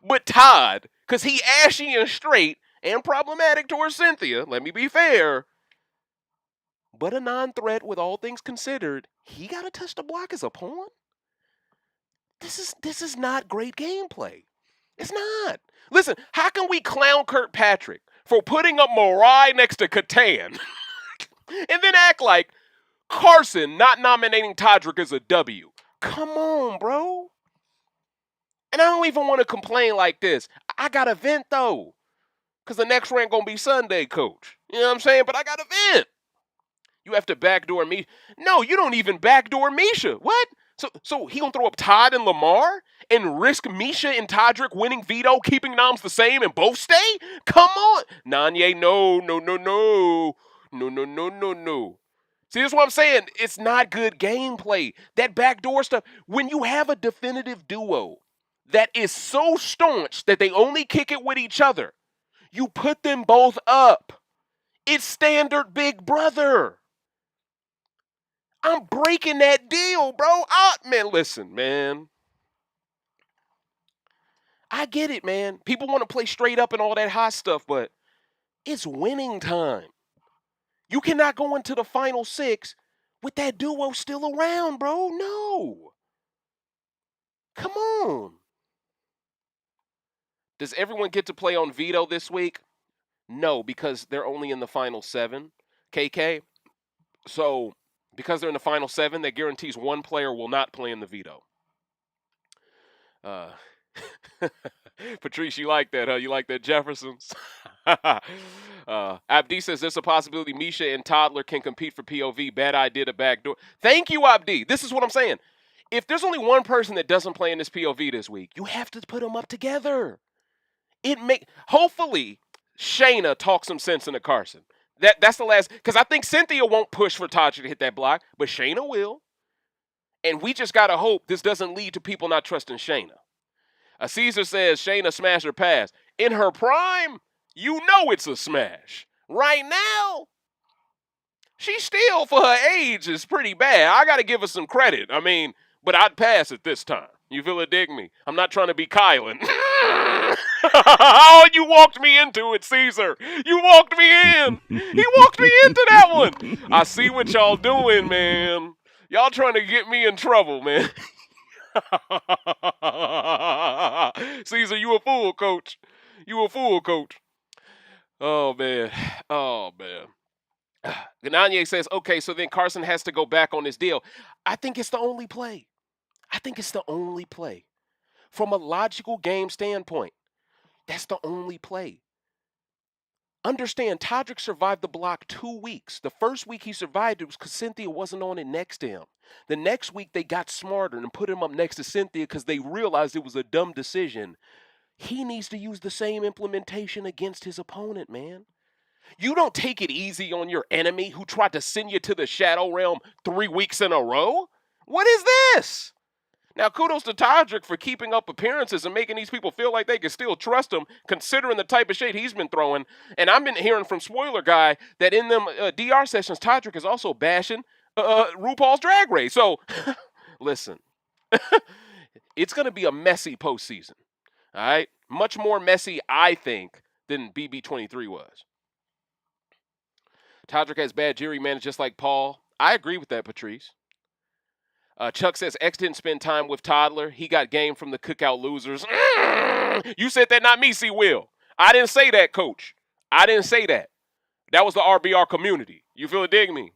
But Todd, because he ashy and straight and problematic towards CYNTHIA, let me be fair, but a non-threat with all things considered, he got to touch the block as a pawn? This is not great gameplay. It's not. Listen, how can we clown KIRKPATRICK for putting up MARAI next to KATTAN and then act like CARSON not nominating TODRICK as a W? Come on, bro. And I don't even want to complain like this. I got a vent though, because the next rant gonna be Sunday, coach. You know what I'm saying? But I got a vent. You have to backdoor me. No, you don't even backdoor MIESHA. What? So he gonna throw up TODD and LAMAR and risk MIESHA and TODRICK winning veto, keeping noms the same, and both stay? Come on, Nanye, no. See, that's what I'm saying. It's not good gameplay. That backdoor stuff. When you have a definitive duo that is so staunch that they only kick it with each other, you put them both up. It's standard Big Brother. I'm breaking that deal, bro. Man, listen, man. I get it, man. People want to play straight up and all that hot stuff, but it's winning time. You cannot go into the final 6 with that duo still around, bro. No. Come on. Does everyone get to play on veto this week? No, because they're only in the final 7, KK. So, because they're in the final 7, that guarantees one player will not play in the veto. Patrice, you like that, huh? You like that Jeffersons? Abdi says there's a possibility MIESHA and Toddler can compete for POV. Bad idea to backdoor. Thank you, Abdi. This is what I'm saying. If there's only one person that doesn't play in this POV this week, you have to put them up together. Hopefully, Shayna talks some sense into CARSON. That's the last, because I think CYNTHIA won't push for TODRICK to hit that block, but Shayna will. And we just got to hope this doesn't lead to people not trusting Shayna. Caesar says Shayna smash her pass. In her prime, you know it's a smash. Right now, she still, for her age, is pretty bad. I got to give her some credit. I mean, but I'd pass it this time. You feel it, dig me? I'm not trying to be Kylan. Oh, you walked me into it, Caesar. You walked me in. He walked me into that one. I see what y'all doing, man. Y'all trying to get me in trouble, man. Caesar, you a fool, coach. You a fool, coach. Oh, man. Gananye says, okay, so then CARSON has to go back on his deal. I think it's the only play. From a logical game standpoint, that's the only play. Understand, TODRICK survived the block 2 weeks. The first week he survived it was because CYNTHIA wasn't on it next to him. The next week they got smarter and put him up next to CYNTHIA because they realized it was a dumb decision. He needs to use the same implementation against his opponent, man. You don't take it easy on your enemy who tried to send you to the Shadow Realm 3 weeks in a row. What is this? Now, kudos to TODRICK for keeping up appearances and making these people feel like they can still trust him, considering the type of shade he's been throwing. And I've been hearing from Spoiler Guy that in them DR sessions, TODRICK is also bashing RuPaul's Drag Race. So, listen, it's going to be a messy postseason. All right? Much more messy, I think, than BB23 was. TODRICK has bad jury managed just like Paul. I agree with that, Patrice. Chuck says X didn't spend time with Toddler. He got game from the cookout losers. You said that, not me, C. Will. I didn't say that, coach. I didn't say that. That was the RBR community. You feel it, dig me?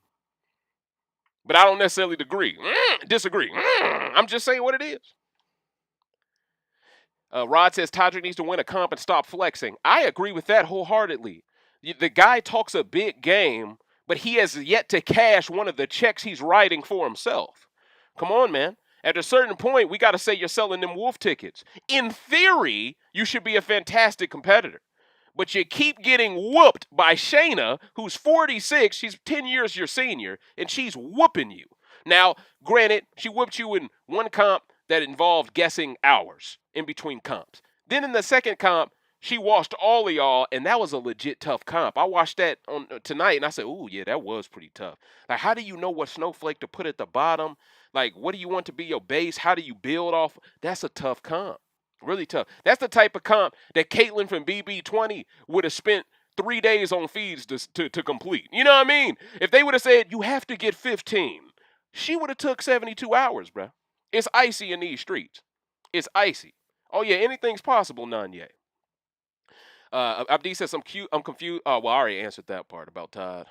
But I don't necessarily disagree. I'm just saying what it is. Rod says TODRICK needs to win a comp and stop flexing. I agree with that wholeheartedly. The guy talks a big game, but he has yet to cash one of the checks he's writing for himself. Come on, man. At a certain point, we got to say you're selling them wolf tickets. In theory, you should be a fantastic competitor. But you keep getting whooped by Shayna, who's 46. She's 10 years your senior, and she's whooping you. Now, granted, she whooped you in one comp that involved guessing hours in between comps. Then in the second comp, she washed all of y'all, and that was a legit tough comp. I watched that on tonight, and I said, ooh, yeah, that was pretty tough. Like, how do you know what snowflake to put at the bottom? Like, what do you want to be your base? How do you build off? That's a tough comp. Really tough. That's the type of comp that Caitlyn from BB20 would have spent 3 days on feeds to complete. You know what I mean? If they would have said, you have to get 15, she would have took 72 hours, bro. It's icy in these streets. It's icy. Oh yeah, anything's possible, Nanye. Abdi says I'm confused. Oh, well, I already answered that part about Todd.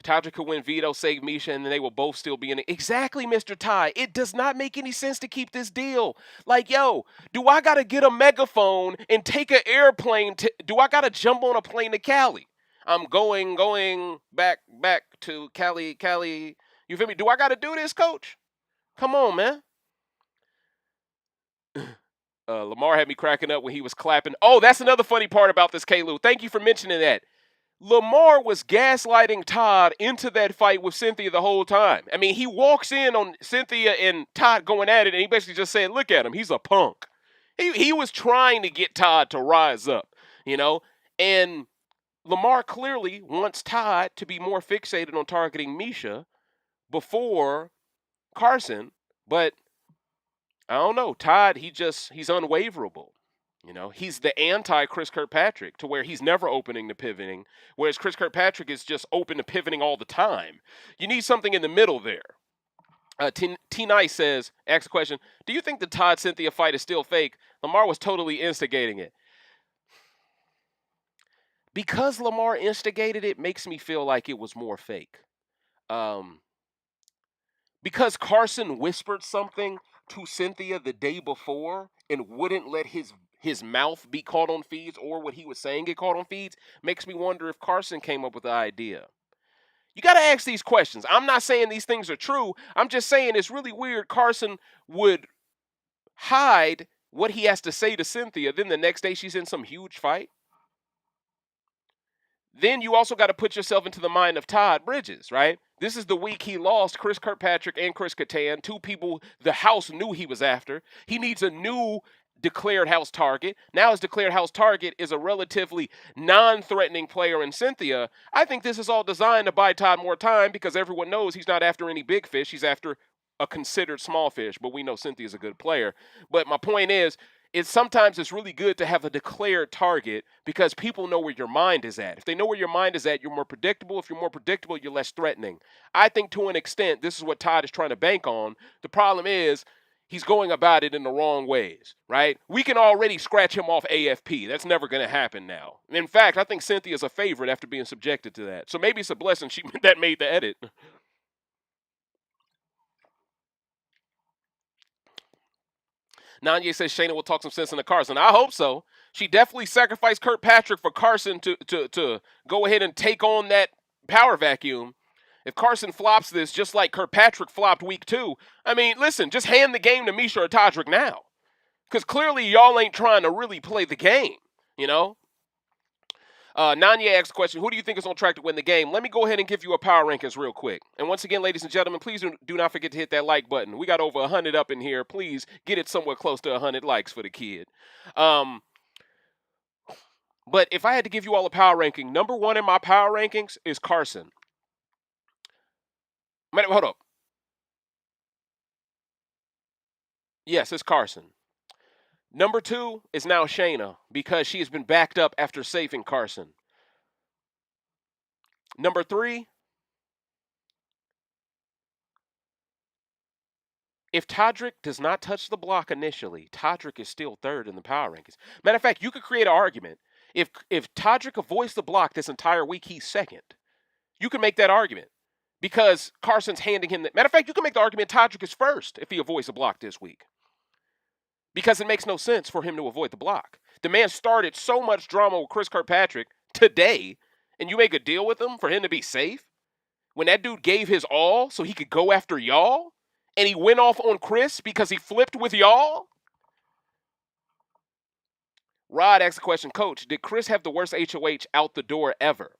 TODRICK could win veto, save MIESHA, and then they will both still be in it. Exactly, Mr. Ty. It does not make any sense to keep this deal. Like, yo, do I gotta get a megaphone and take an airplane? Do I gotta jump on a plane to Cali? I'm going back to Cali. You feel me? Do I gotta do this, coach? Come on, man. Lamar had me cracking up when he was clapping. Oh, that's another funny part about this, K-Lou. Thank you for mentioning that. Lamar was gaslighting Todd into that fight with Cynthia the whole time. I mean, he walks in on Cynthia and Todd going at it, and he basically just said, look at him, he's a punk. He was trying to get Todd to rise up, you know? And Lamar clearly wants Todd to be more fixated on targeting MIESHA before CARSON, but I don't know. Todd, he's unwaverable. You know, he's the anti-Chris Kirkpatrick, to where he's never opening to pivoting, whereas Chris Kirkpatrick is just open to pivoting all the time. You need something in the middle there. T-Nice says, asks a question, do you think the Todd-Cynthia fight is still fake? Lamar was totally instigating it. Because Lamar instigated it, makes me feel like it was more fake. Because CARSON whispered something to Cynthia the day before and wouldn't let his mouth be caught on feeds, or what he was saying get caught on feeds, makes me wonder if CARSON came up with the idea. You got to ask these questions. I'm not saying these things are true. I'm just saying it's really weird CARSON would hide what he has to say to Cynthia, then the next day she's in some huge fight. Then you also got to put yourself into the mind of Todd Bridges, right? This is the week he lost Chris Kirkpatrick and Chris KATTAN, two people the house knew he was after. He needs a new declared house target. Now his declared house target is a relatively non-threatening player in Cynthia. I think this is all designed to buy Todd more time, because everyone knows he's not after any big fish. He's after a considered small fish, but we know Cynthia's a good player. But my point is, sometimes it's really good to have a declared target, because people know where your mind is at. If they know where your mind is at, you're more predictable. If you're more predictable, you're less threatening. I think to an extent, this is what Todd is trying to bank on. The problem is, he's going about it in the wrong ways, right? We can already scratch him off AFP. That's never going to happen now. In fact, I think Cynthia's a favorite after being subjected to that. So maybe it's a blessing that made the edit. Nanye says Shayna will talk some sense into CARSON. I hope so. She definitely sacrificed Kirkpatrick for CARSON to go ahead and take on that power vacuum. If CARSON flops this just like Kirkpatrick flopped week 2, I mean, listen, just hand the game to MIESHA or TODRICK now. Because clearly y'all ain't trying to really play the game, you know? Nanya asks a question, who do you think is on track to win the game? Let me go ahead and give you a power rankings real quick. And once again, ladies and gentlemen, please do not forget to hit that like button. We got over 100 up in here. Please get it somewhere close to 100 likes for the kid. But if I had to give you all a power ranking, number 1 in my power rankings is CARSON. Hold up. Yes, it's CARSON. Number 2 is now Shayna, because she has been backed up after saving CARSON. Number 3, if TODRICK does not touch the block initially, TODRICK is still 3rd in the power rankings. Matter of fact, you could create an argument. If TODRICK avoids the block this entire week, he's 2nd. You can make that argument, because CARSON's handing him that. Matter of fact, you can make the argument TODRICK is 1st if he avoids the block this week, because it makes no sense for him to avoid the block. The man started so much drama with Chris Kirkpatrick today, and you make a deal with him for him to be safe? When that dude gave his all so he could go after y'all, and he went off on Chris because he flipped with y'all? Rod asks a question, Coach, did Chris have the worst HOH out the door ever?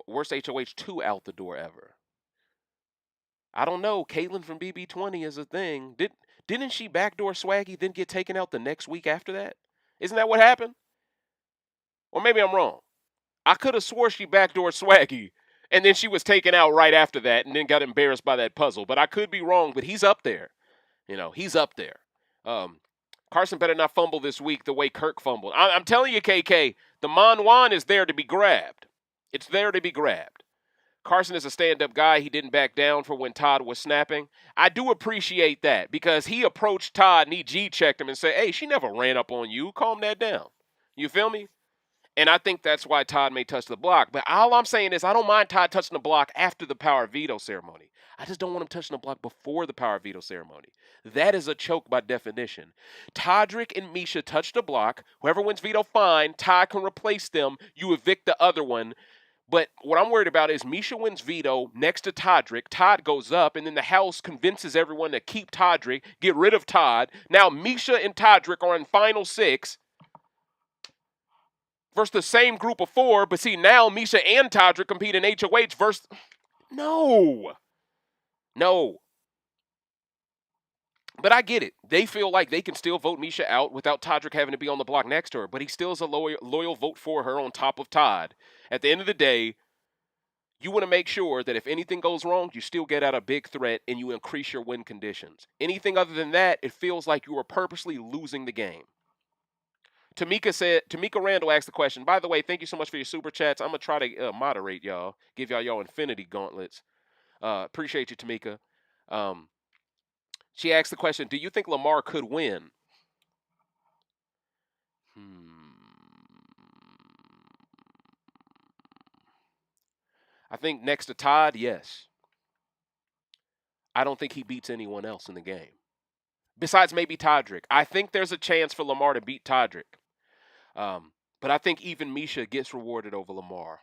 Worst HOH 2 out the door ever? I don't know. Caitlin from BB20 is a thing. Didn't she backdoor Swaggy, then get taken out the next week after that? Isn't that what happened? Or maybe I'm wrong. I could have swore she backdoored Swaggy, and then she was taken out right after that, and then got embarrassed by that puzzle. But I could be wrong, but he's up there. You know, he's up there. CARSON better not fumble this week the way Kirk fumbled. I'm telling you, KK, the Mon Juan is there to be grabbed. It's there to be grabbed. Carson is a stand-up guy. He didn't back down for when Todd was snapping. I do appreciate that because he approached Todd and he G-checked him and said, hey, she never ran up on you. Calm that down. You feel me? And I think that's why Todd may touch the block. But all I'm saying is I don't mind Todd touching the block after the power veto ceremony. I just don't want him touching the block before the power veto ceremony. That is a choke by definition. TODRICK and MIESHA touch the block. Whoever wins veto, fine. Todd can replace them. You evict the other one. But what I'm worried about is MIESHA wins veto next to TODRICK. Todd goes up, and then the House convinces everyone to keep TODRICK, get rid of Todd. Now MIESHA and TODRICK are in final 6 versus the same group of 4. But see, now MIESHA and TODRICK compete in HOH versus... No. But I get it. They feel like they can still vote MIESHA out without TODRICK having to be on the block next to her. But he still is a loyal vote for her on top of Todd. At the end of the day, you want to make sure that if anything goes wrong, you still get out a big threat and you increase your win conditions. Anything other than that, it feels like you are purposely losing the game. Tamika Randall asked the question. By the way, thank you so much for your super chats. I'm going to try to moderate y'all, give y'all infinity gauntlets. Appreciate you, Tamika. She asked the question, do you think Lamar could win? I think next to Todd, yes. I don't think he beats anyone else in the game. Besides maybe TODRICK. I think there's a chance for Lamar to beat TODRICK. But I think even MIESHA gets rewarded over Lamar.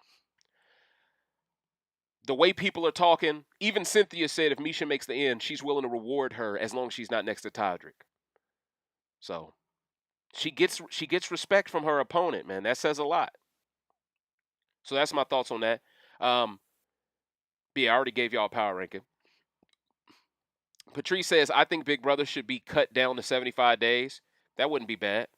The way people are talking, even Cynthia said if MIESHA makes the end, she's willing to reward her as long as she's not next to TODRICK. So she gets respect from her opponent, man. That says a lot. So that's my thoughts on that. Yeah, I already gave y'all a power ranking. Patrice says, I think Big Brother should be cut down to 75 days. That wouldn't be bad.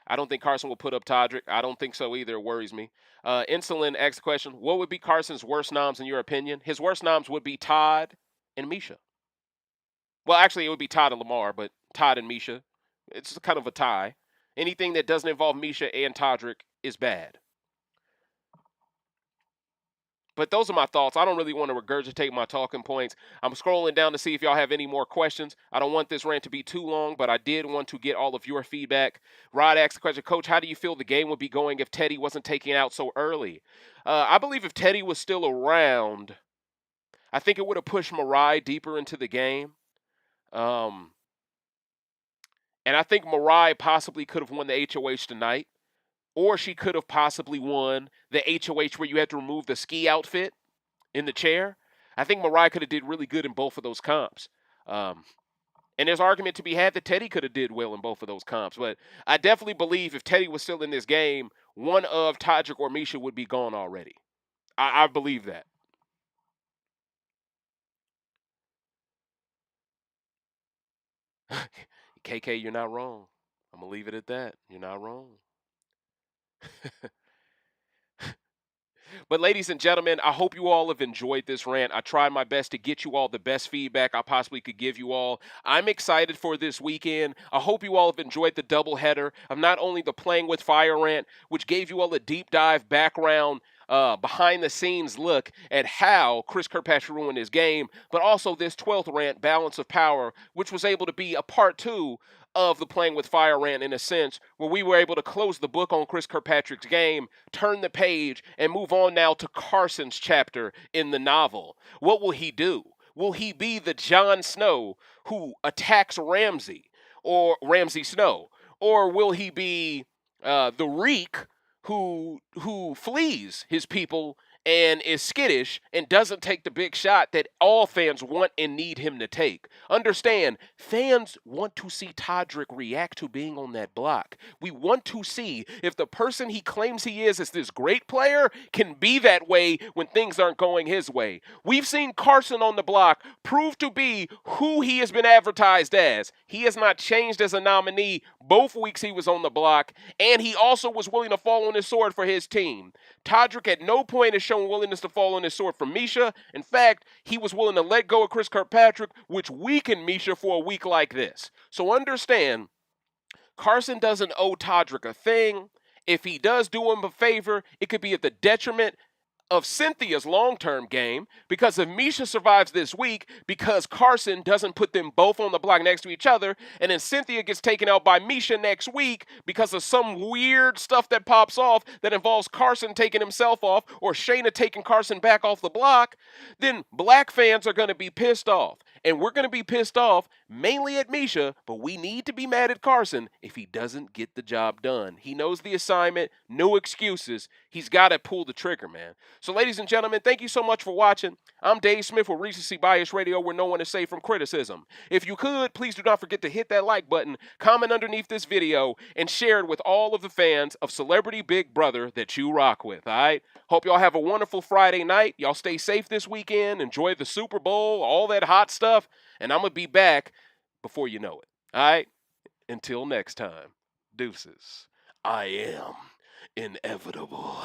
I don't think Carson will put up TODRICK. I don't think so either. It worries me. Insulin asked the question, what would be Carson's worst noms in your opinion? His worst noms would be Todd and MIESHA. Well, actually, it would be Todd and Lamar, but Todd and MIESHA. It's kind of a tie. Anything that doesn't involve MIESHA and TODRICK is bad. But those are my thoughts. I don't really want to regurgitate my talking points. I'm scrolling down to see if y'all have any more questions. I don't want this rant to be too long, but I did want to get all of your feedback. Rod asked the question, Coach, how do you feel the game would be going if TEDDI wasn't taken out so early? I believe if TEDDI was still around, I think it would have pushed MARAI deeper into the game. And I think MARAI possibly could have won the HOH tonight. Or she could have possibly won the HOH where you had to remove the ski outfit in the chair. I think MARAI could have did really good in both of those comps. And there's argument to be had that TEDDI could have did well in both of those comps. But I definitely believe if TEDDI was still in this game, one of TODRICK or MIESHA would be gone already. I believe that. KK, you're not wrong. I'm going to leave it at that. You're not wrong. But ladies and gentlemen, I hope you all have enjoyed this rant. I tried my best to get you all the best feedback I possibly could give you all. I'm excited for this weekend. I hope you all have enjoyed the doubleheader of not only the Playing with Fire rant, which gave you all a deep dive background, behind the scenes look at how Chris Kirkpatrick ruined his game, but also this 12th rant, Balance of Power, which was able to be a part 2 of the Playing with Fire rant in a sense, where we were able to close the book on Chris Kirkpatrick's game, turn the page, and move on now to Carson's chapter in the novel. What will he do? Will he be the Jon Snow who attacks Ramsay Snow? Or will he be the Reek who flees his people and is skittish and doesn't take the big shot that all fans want and need him to take? Understand, fans want to see TODRICK react to being on that block. We want to see if the person he claims he is this great player can be that way when things aren't going his way. We've seen Carson on the block prove to be who he has been advertised as. He has not changed as a nominee both weeks he was on the block, and he also was willing to fall on his sword for his team. TODRICK at no point has shown willingness to fall on his sword for MIESHA. In fact, he was willing to let go of Chris Kirkpatrick, which weakened MIESHA for a week like this. So understand, Carson doesn't owe TODRICK a thing. If he does do him a favor, it could be at the detriment of CYNTHIA's long-term game, because if MIESHA survives this week, because CARSON doesn't put them both on the block next to each other, and then CYNTHIA gets taken out by MIESHA next week because of some weird stuff that pops off that involves CARSON taking himself off or Shayna taking CARSON back off the block, then black fans are going to be pissed off. And we're going to be pissed off mainly at MIESHA, but we need to be mad at CARSON if he doesn't get the job done. He knows the assignment, no excuses. He's got to pull the trigger, man. So, ladies and gentlemen, thank you so much for watching. I'm Dave Smith with Recency Bias Radio, where no one is safe from criticism. If you could, please do not forget to hit that like button, comment underneath this video, and share it with all of the fans of Celebrity Big Brother that you rock with, all right? Hope y'all have a wonderful Friday night. Y'all stay safe this weekend. Enjoy the Super Bowl, all that hot stuff, and I'm going to be back before you know it, all right? Until next time, deuces. I am inevitable.